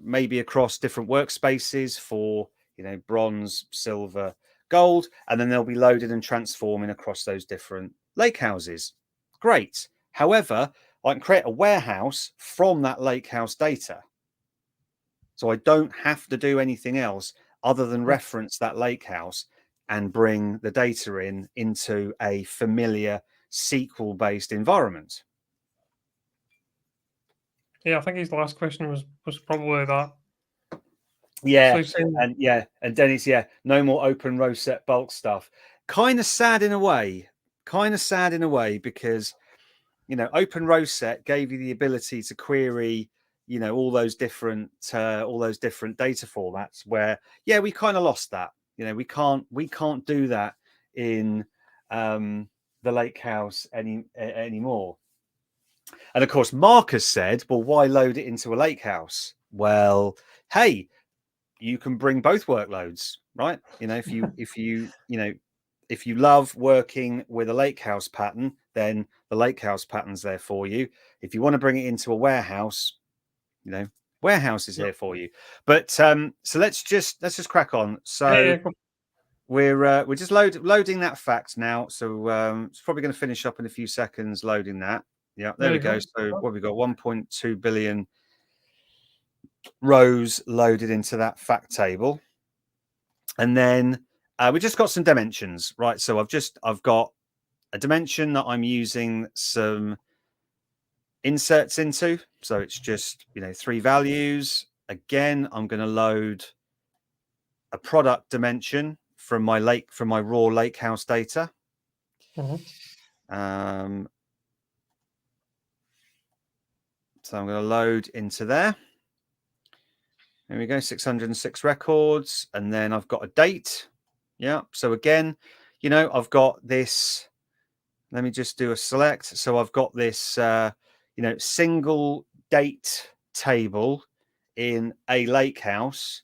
maybe across different workspaces for, bronze, silver, gold, and then they'll be loaded and transforming across those different lake houses. Great. However, I can create a warehouse from that lake house data. So I don't have to do anything else other than reference that lake house and bring the data into a familiar SQL based environment. Yeah, I think his last question was probably that. Yeah, So saying, and Dennis, no more open row set bulk stuff. Kind of sad in a way. Because open row set gave you the ability to query, all those different data formats. Where we kind of lost that. We can't do that in the lake house anymore. And of course, Mark has said, well, why load it into a lake house? Well, hey, you can bring both workloads, right? If you love working with a lakehouse pattern, then the lakehouse pattern's there for you. If you want to bring it into a warehouse, warehouse is here for you. But so let's just crack on. So we're just loading that fact now. So it's probably going to finish up in a few seconds loading that. Yeah, there we go. So what we got? 1.2 billion rows loaded into that fact table. And then we just got some dimensions, right? So I've got a dimension that I'm using some inserts into. So it's just, 3 values. Again, I'm going to load a product dimension from my raw lake house data. Mm-hmm. So I'm going to load into there. There we go, 606 records. And then I've got a date. Yeah. So again, I've got this. Let me just do a select. So I've got this, single date table in a lake house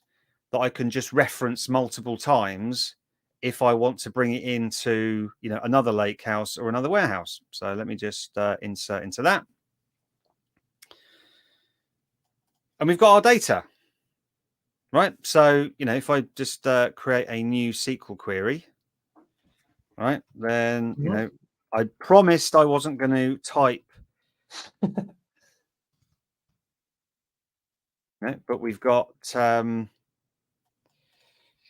that I can just reference multiple times if I want to bring it into, another lake house or another warehouse. So let me just insert into that. And we've got our data, right? So, if I just create a new SQL query, right, then, I promised I wasn't going to type. Right, but we've got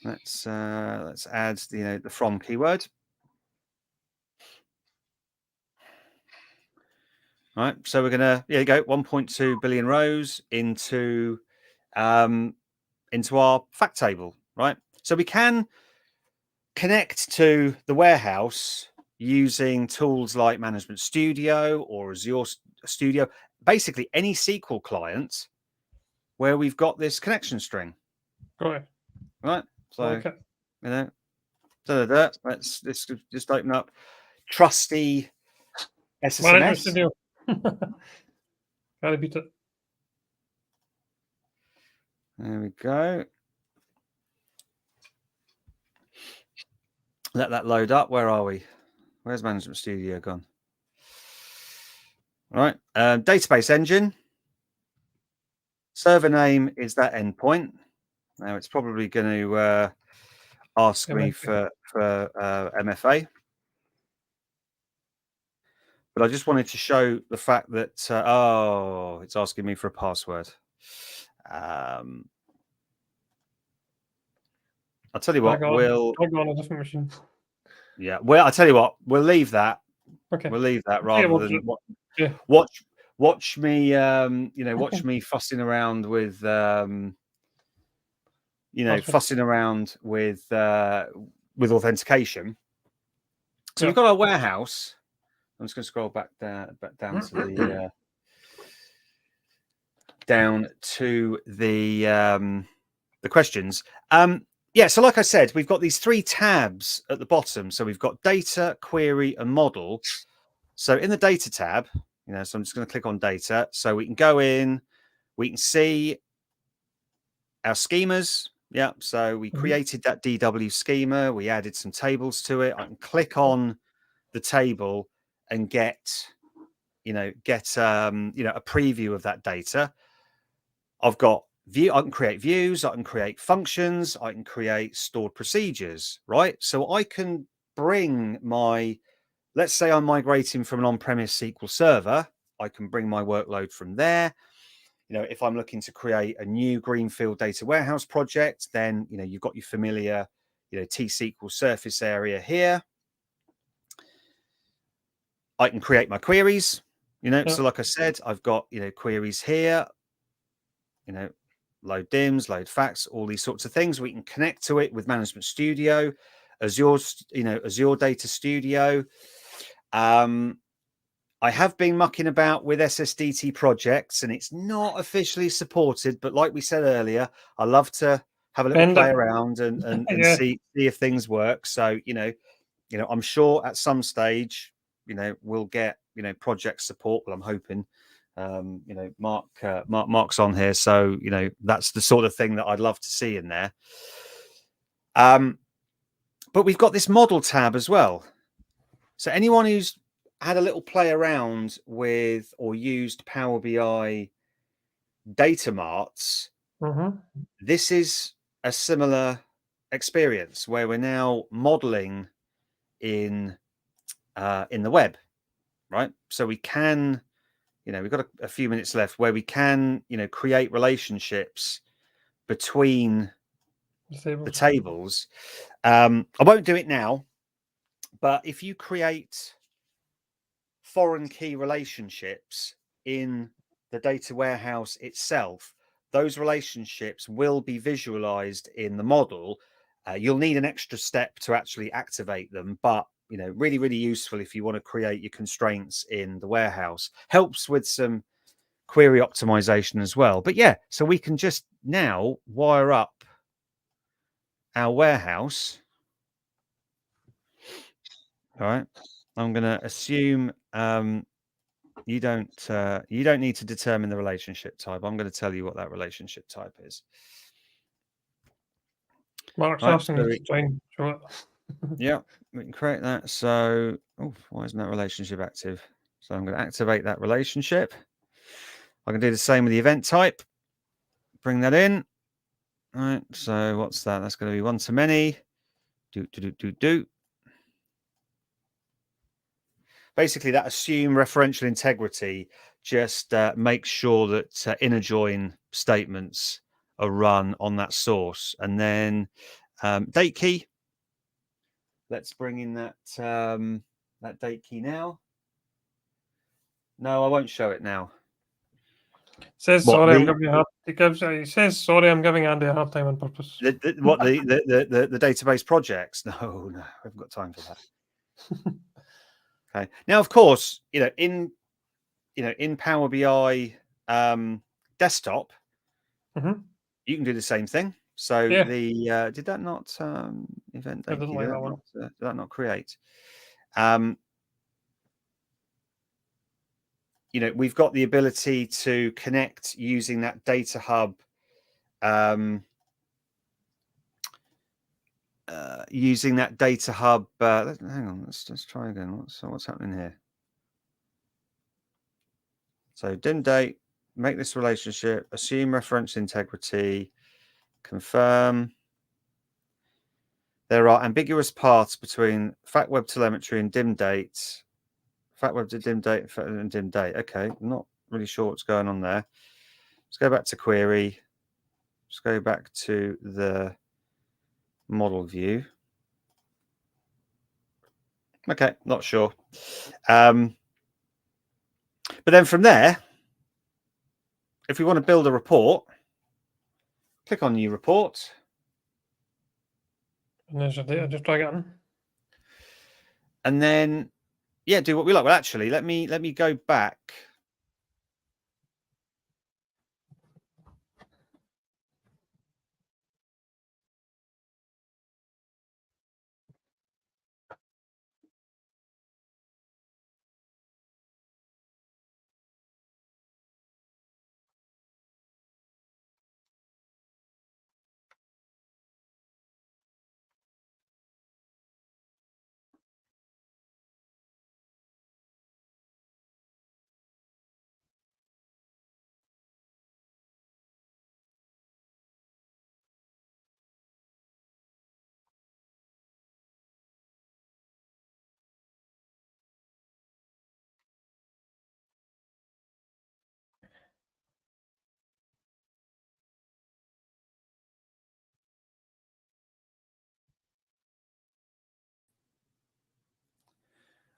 let's add the from keyword. Right, so we're gonna go 1.2 billion rows into our fact table, right? So we can connect to the warehouse using tools like Management Studio or Azure Studio, basically any SQL client where we've got this connection string. Got it. Right, so Okay. let's just open up trusty Management SSMS. Studio. Gotta beat it. There we go. Let that load up. Where are we? Where's Management Studio gone? All right. Database engine. Server name is that endpoint. Now it's probably going to ask me for MFA. But I just wanted to show the fact that, it's asking me for a password. I'll tell you what, I'll go on a different machine. Yeah, well, I'll tell you what, we'll leave that. Okay. We'll leave that rather than watch me, watch me fussing around with, fussing around with authentication. So we've got our warehouse. I'm just going to scroll back down to the questions. So like I said, we've got these 3 tabs at the bottom. So we've got data, query, and model. So in the data tab, so I'm just going to click on data. So we can go in, we can see our schemas. Yeah, so we created that DW schema. We added some tables to it. I can click on the table and get a preview of that data. I've got view. I can create views. I can create functions. I can create stored procedures. Right. So I can bring my, let's say I'm migrating from an on-premise SQL server. I can bring my workload from there. If I'm looking to create a new greenfield data warehouse project, then, you've got your familiar, T-SQL surface area here. I can create my queries, so like I said, I've got, queries here, load DIMS, load facts, all these sorts of things. We can connect to it with Management Studio, Azure Data Studio. I have been mucking about with SSDT projects, and it's not officially supported. But like we said earlier, I love to have a little play around and see if things work. So I'm sure at some stage, we'll get project support. Well, I'm hoping. Mark's on here, so that's the sort of thing that I'd love to see in there. But we've got this model tab as well. So anyone who's had a little play around with or used Power BI data marts, this is a similar experience where we're now modeling in the web, right? So we can, we've got a few minutes left where we can, create relationships between the tables. I won't do it now, but if you create foreign key relationships in the data warehouse itself, those relationships will be visualized in the model. You'll need an extra step to actually activate them, but really, really useful if you want to create your constraints in the warehouse. Helps with some query optimization as well. But yeah, so we can just now wire up our warehouse. All right. I'm going to assume you don't need to determine the relationship type. I'm going to tell you what that relationship type is. Mark's asking you to try and show it. Yeah, we can create that. So, why isn't that relationship active? So I'm going to activate that relationship. I can do the same with the event type. Bring that in. All right. So what's that? That's going to be one to many. Do. Basically, that assume referential integrity just makes sure that inner join statements are run on that source. And then date key. Let's bring in that date key now. No, I won't show it now. It says sorry, I'm giving Andy a hard time on purpose. The database projects? No, I haven't got time for that. Okay. Now, of course, in Power BI desktop, you can do the same thing. So did that not event date key? Did that not create? We've got the ability to connect using that data hub. Using that data hub. Hang on, let's try again. What's happening here? So dim date, make this relationship, assume reference integrity, confirm. There are ambiguous paths between fact web telemetry and dim date. Fact web to dim date and dim date. Okay, I'm not really sure what's going on there. Let's go back to query. Let's go back to the model view. Okay, not sure. But then from there, if we want to build a report, click on New Report. And there's your data. Just drag it in. And then, yeah, do what we like. Well, actually, let me go back.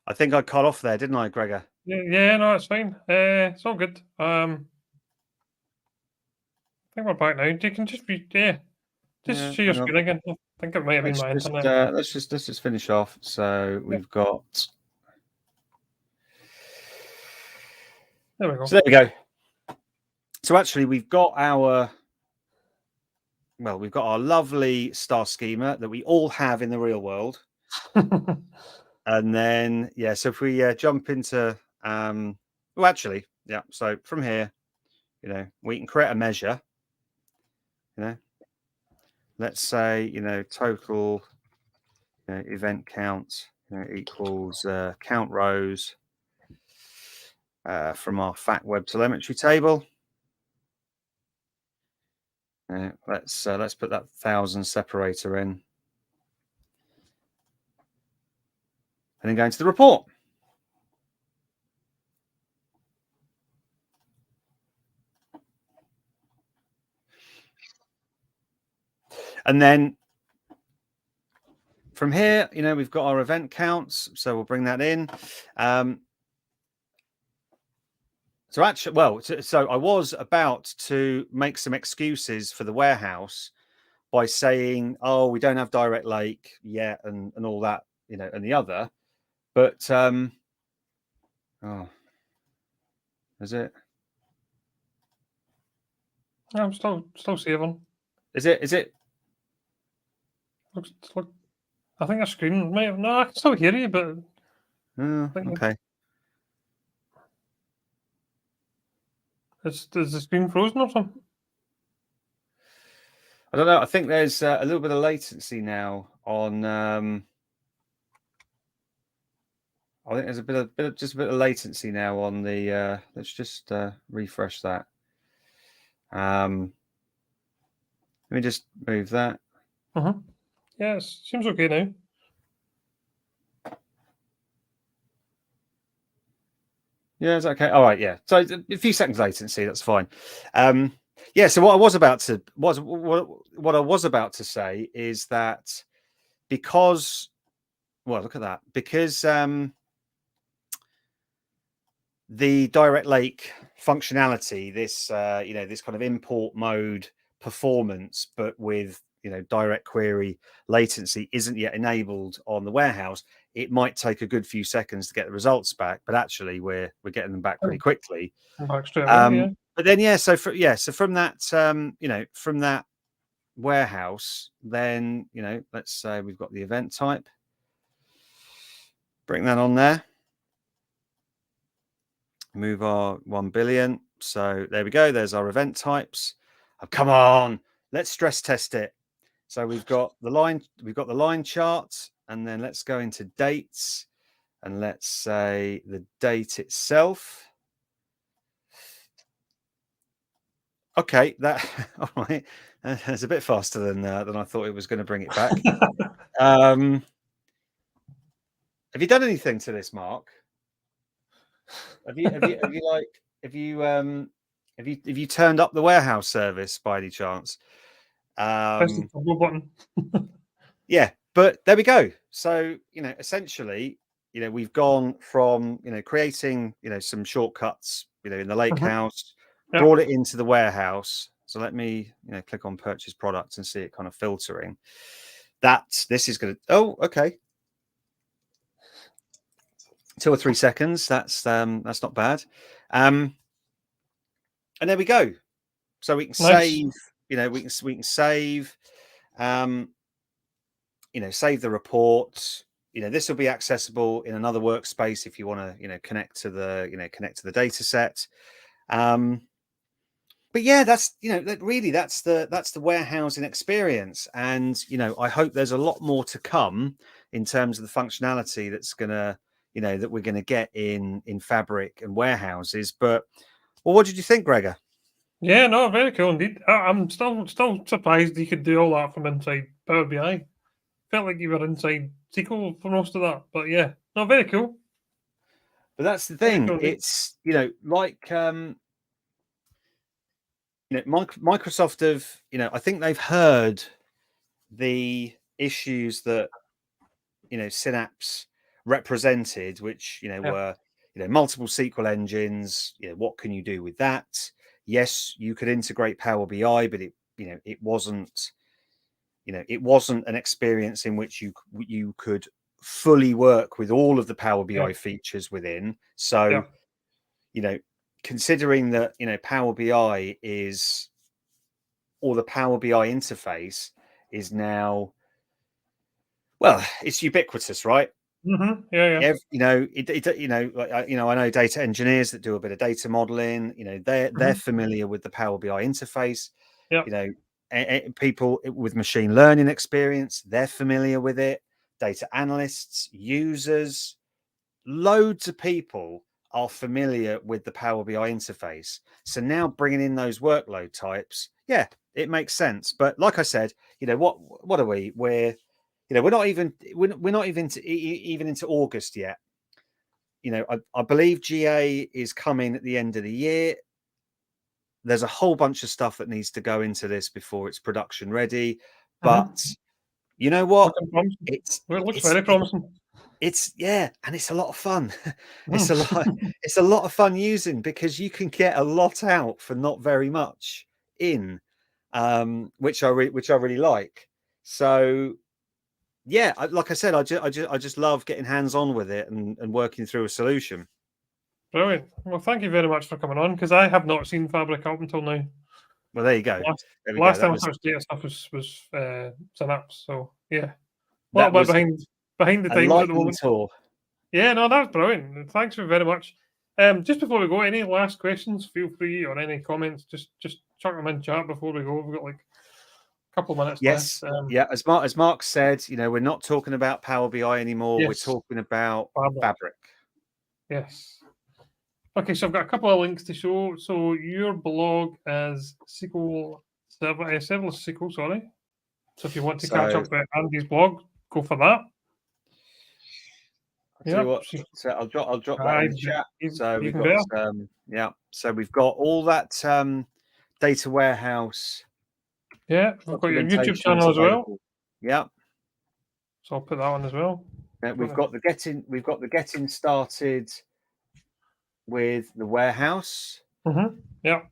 I think I cut off there, didn't I, Gregor? Yeah, no, it's fine. It's all good. I think we're back now. You can just just share your screen again. I think it might have been my internet. Let's just finish off. So we've got. There we go. So there we go. So actually, we've got our lovely star schema that we all have in the real world. And then, yeah, so if we jump into, well, actually, yeah, so from here, we can create a measure, let's say, total event count equals count rows from our fact web telemetry table. Let's put that 1,000 separator in. And then go into the report. And then from here, we've got our event counts. So we'll bring that in. So actually, so I was about to make some excuses for the warehouse by saying, oh, we don't have direct lake yet and all that, and the other. But, oh, is it? I'm still saving. Is it? Look, I think the screen might have. No, I can still hear you, but. Okay. Is the screen frozen or something? I don't know. I think there's a little bit of latency now on. I think there's just a bit of latency now on the. Let's just refresh that. Let me just move that. Yeah, it seems okay now. Yeah, it's okay. All right, yeah. So a few seconds latency, that's fine. Yeah. So what I was about to say is that because, well, look at that. Because the direct lake functionality, this this kind of import mode performance, but with direct query latency isn't yet enabled on the warehouse, it might take a good few seconds to get the results back, but actually we're getting them back pretty quickly. Back straight away, yeah. But then so from that from that warehouse, then let's say we've got the event type, bring that on there, move our 1 billion. So there we go. There's our event types. Oh, come on, let's stress test it. So we've got the line chart, and then let's go into dates, and let's say the date itself. Okay, that all right. It's a bit faster than I thought it was going to bring it back. Have you done anything to this, Mark? Have you turned up the warehouse service by any chance? Press the toggle button. Yeah, but there we go. So essentially, we've gone from creating some shortcuts in the lake house, Yep. brought it into the warehouse. So let me, click on purchase products and see it kind of filtering. This is going to. Oh, okay. 2 or 3 seconds. That's not bad. And there we go. So we can save. We can save. Save the report. This will be accessible in another workspace if you want to, connect to the data set. But yeah, that's that's the warehousing experience, and I hope there's a lot more to come in terms of the functionality that's gonna that we're gonna get in Fabric and warehouses. But what did you think, Gregor? Yeah, no, very cool indeed. I'm still surprised you could do all that from inside Power BI. Felt like you were inside SQL for most of that, but yeah, no, very cool. But that's the thing. It's Microsoft have, I think they've heard the issues that Synapse represented, which were multiple SQL engines. What can you do with that? Yes, you could integrate Power BI, but it wasn't an experience in which you could fully work with all of the Power BI features within. So considering that Power BI is, or the Power BI interface is now, well, it's ubiquitous, right? Mm-hmm. Yeah. I know data engineers that do a bit of data modeling. They're familiar with the Power BI interface. Yeah. People with machine learning experience, they're familiar with it. Data analysts, users, loads of people are familiar with the Power BI interface. So now bringing in those workload types, yeah, it makes sense. But like I said, what are we? We're not even into August yet. I believe GA is coming at the end of the year. There's a whole bunch of stuff that needs to go into this before it's production ready. But you know what? It looks very promising. And it's a lot of fun. It's a lot of fun using, because you can get a lot out for not very much in, which I really like. So yeah, like I said, I just love getting hands on with it and working through a solution. Brilliant. Well, thank you very much for coming on, because I have not seen Fabric up until now. Well, there you go. Last time I touched data stuff was Synapse. So yeah, a That little bit was behind the a times at the lightning moment. tour. Yeah, no, that's brilliant. Thanks very much. Just before we go, any last questions? Feel free, or any comments, just chuck them in chat before we go. We've got like a couple of minutes Yes, left. yeah. As Mark said, we're not talking about Power BI anymore. Yes. We're talking about Fabric. Yes. Okay, so I've got a couple of links to show. So your blog is SQL serverless SQL. Sorry. So if you want to catch up with Andy's blog, go for that. So I'll drop that in the chat. So we've got So we've got all that data warehouse. Yeah, we've got your YouTube channel as well. Yeah. So I'll put that on as well. We've got the getting started with the warehouse. Yeah.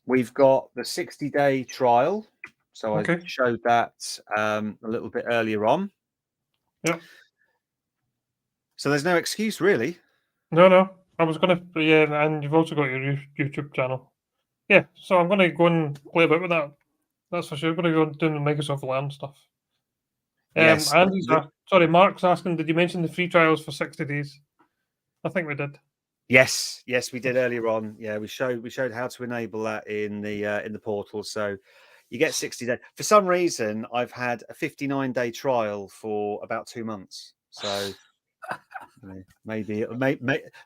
We've got the 60-day trial. So I showed that a little bit earlier on. Yeah. So there's no excuse, really. No. I was going to, and you've also got your YouTube channel. Yeah, so I'm going to go and play a bit with that. That's for sure. I'm going to go and do the Microsoft Learn stuff. Yes. Mark's asking, did you mention the free trials for 60 days? I think we did. Yes, we did earlier on. Yeah, we showed how to enable that in the portal. So you get 60 days. For some reason, I've had a 59-day trial for about 2 months. So maybe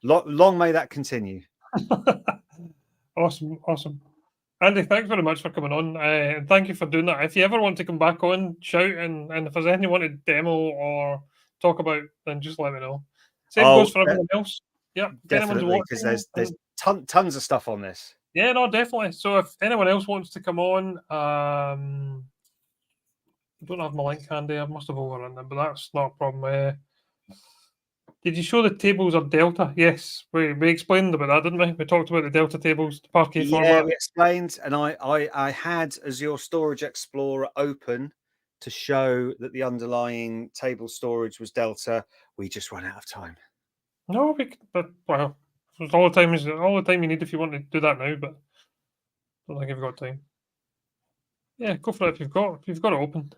long may that continue. Awesome. Andy, thanks very much for coming on. And thank you for doing that. If you ever want to come back on, shout, and if there's anything you want to demo or talk about, then just let me know. Same goes for everyone else. Yeah, definitely, because there's tons of stuff on this. Yeah, no, definitely. So if anyone else wants to come on, I don't have my link handy. I must have overrun them, but that's not a problem. Did you show the tables are delta? Yes, we explained about that, didn't we? We talked about the delta tables, the parquet format. we explained, and I had Azure Storage Explorer open to show that the underlying table storage was delta. We just ran out of time. No, but well, it's all the time you need if you want to do that now. But I don't think you've got time. Yeah, go for it if you've got it open.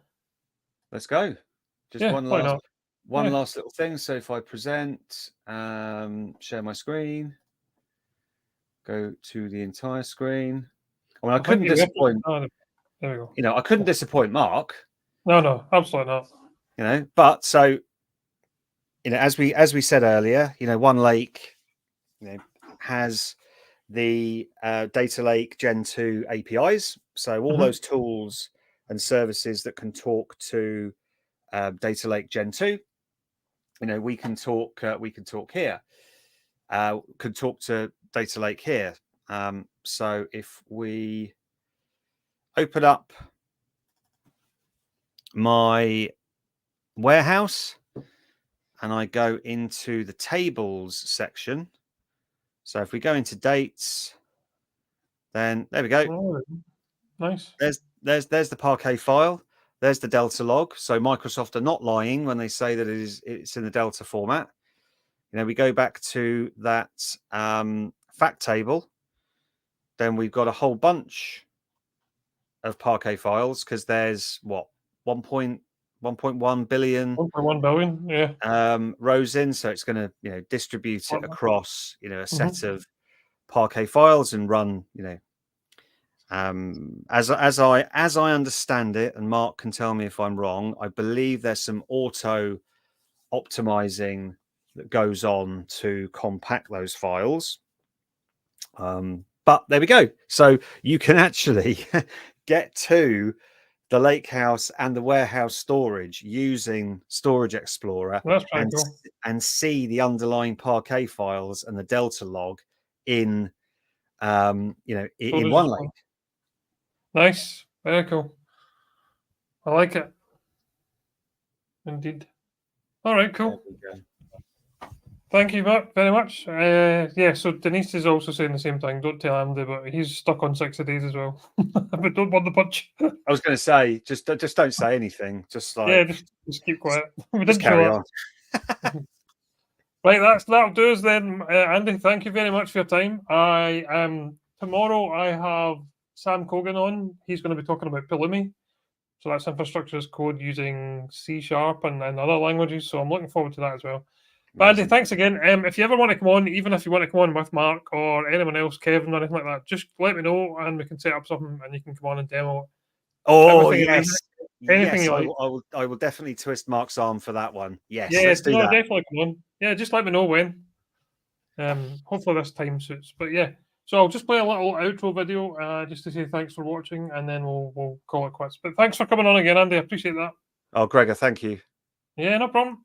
Let's go. Just Yeah, one why last not? last little thing. So if I present, share my screen, go to the entire screen. I mean, I couldn't disappoint. There we go. You know, I couldn't disappoint Mark. No, absolutely not. You know, but so, you know, as we said earlier, you know, One Lake, you know, has the Data Lake Gen 2 APIs. So all those tools and services that can talk to Data Lake Gen 2, you know, we can talk here. Could talk to Data Lake here. So if we open up my warehouse and I go into the tables section. So if we go into dates, then there we go. Oh, nice. There's the Parquet file. There's the Delta log. So Microsoft are not lying when they say that it's in the Delta format. You know, we go back to that fact table. Then we've got a whole bunch of Parquet files because there's what 1.1 billion 1.1 billion, yeah. rows in, so it's going to, you know, distribute it across, you know, a set of Parquet files and run, you know, as I understand it, and Mark can tell me if I'm wrong, I believe there's some auto optimizing that goes on to compact those files. But there we go. So you can actually get to the Lakehouse and the warehouse storage using Storage Explorer and see the underlying Parquet files and the Delta log in, you know, in One Lake. Nice, very cool. I like it. Indeed. All right, cool. Thank you very much. Yeah, so Denise is also saying the same thing. Don't tell Andy, but he's stuck on 60 days as well. But don't want the punch. I was going to say, just don't say anything. Just like, yeah, just keep quiet. We just carry on. Right, that'll do us then, Andy. Thank you very much for your time. Tomorrow I have Sam Cogan on. He's going to be talking about Pulumi. So that's infrastructure as code using C# and other languages. So I'm looking forward to that as well. But Andy, thanks again. If you ever want to come on, even if you want to come on with Mark or anyone else, Kevin or anything like that, just let me know and we can set up something and you can come on and demo. Oh, yes. Anything you like. I will definitely twist Mark's arm for that one. Yes, yeah, let's do that. Definitely come on. Yeah, just let me know when. Hopefully this time suits. But yeah, so I'll just play a little outro video just to say thanks for watching and then we'll call it quits. But thanks for coming on again, Andy. I appreciate that. Oh, Gregor, thank you. Yeah, no problem.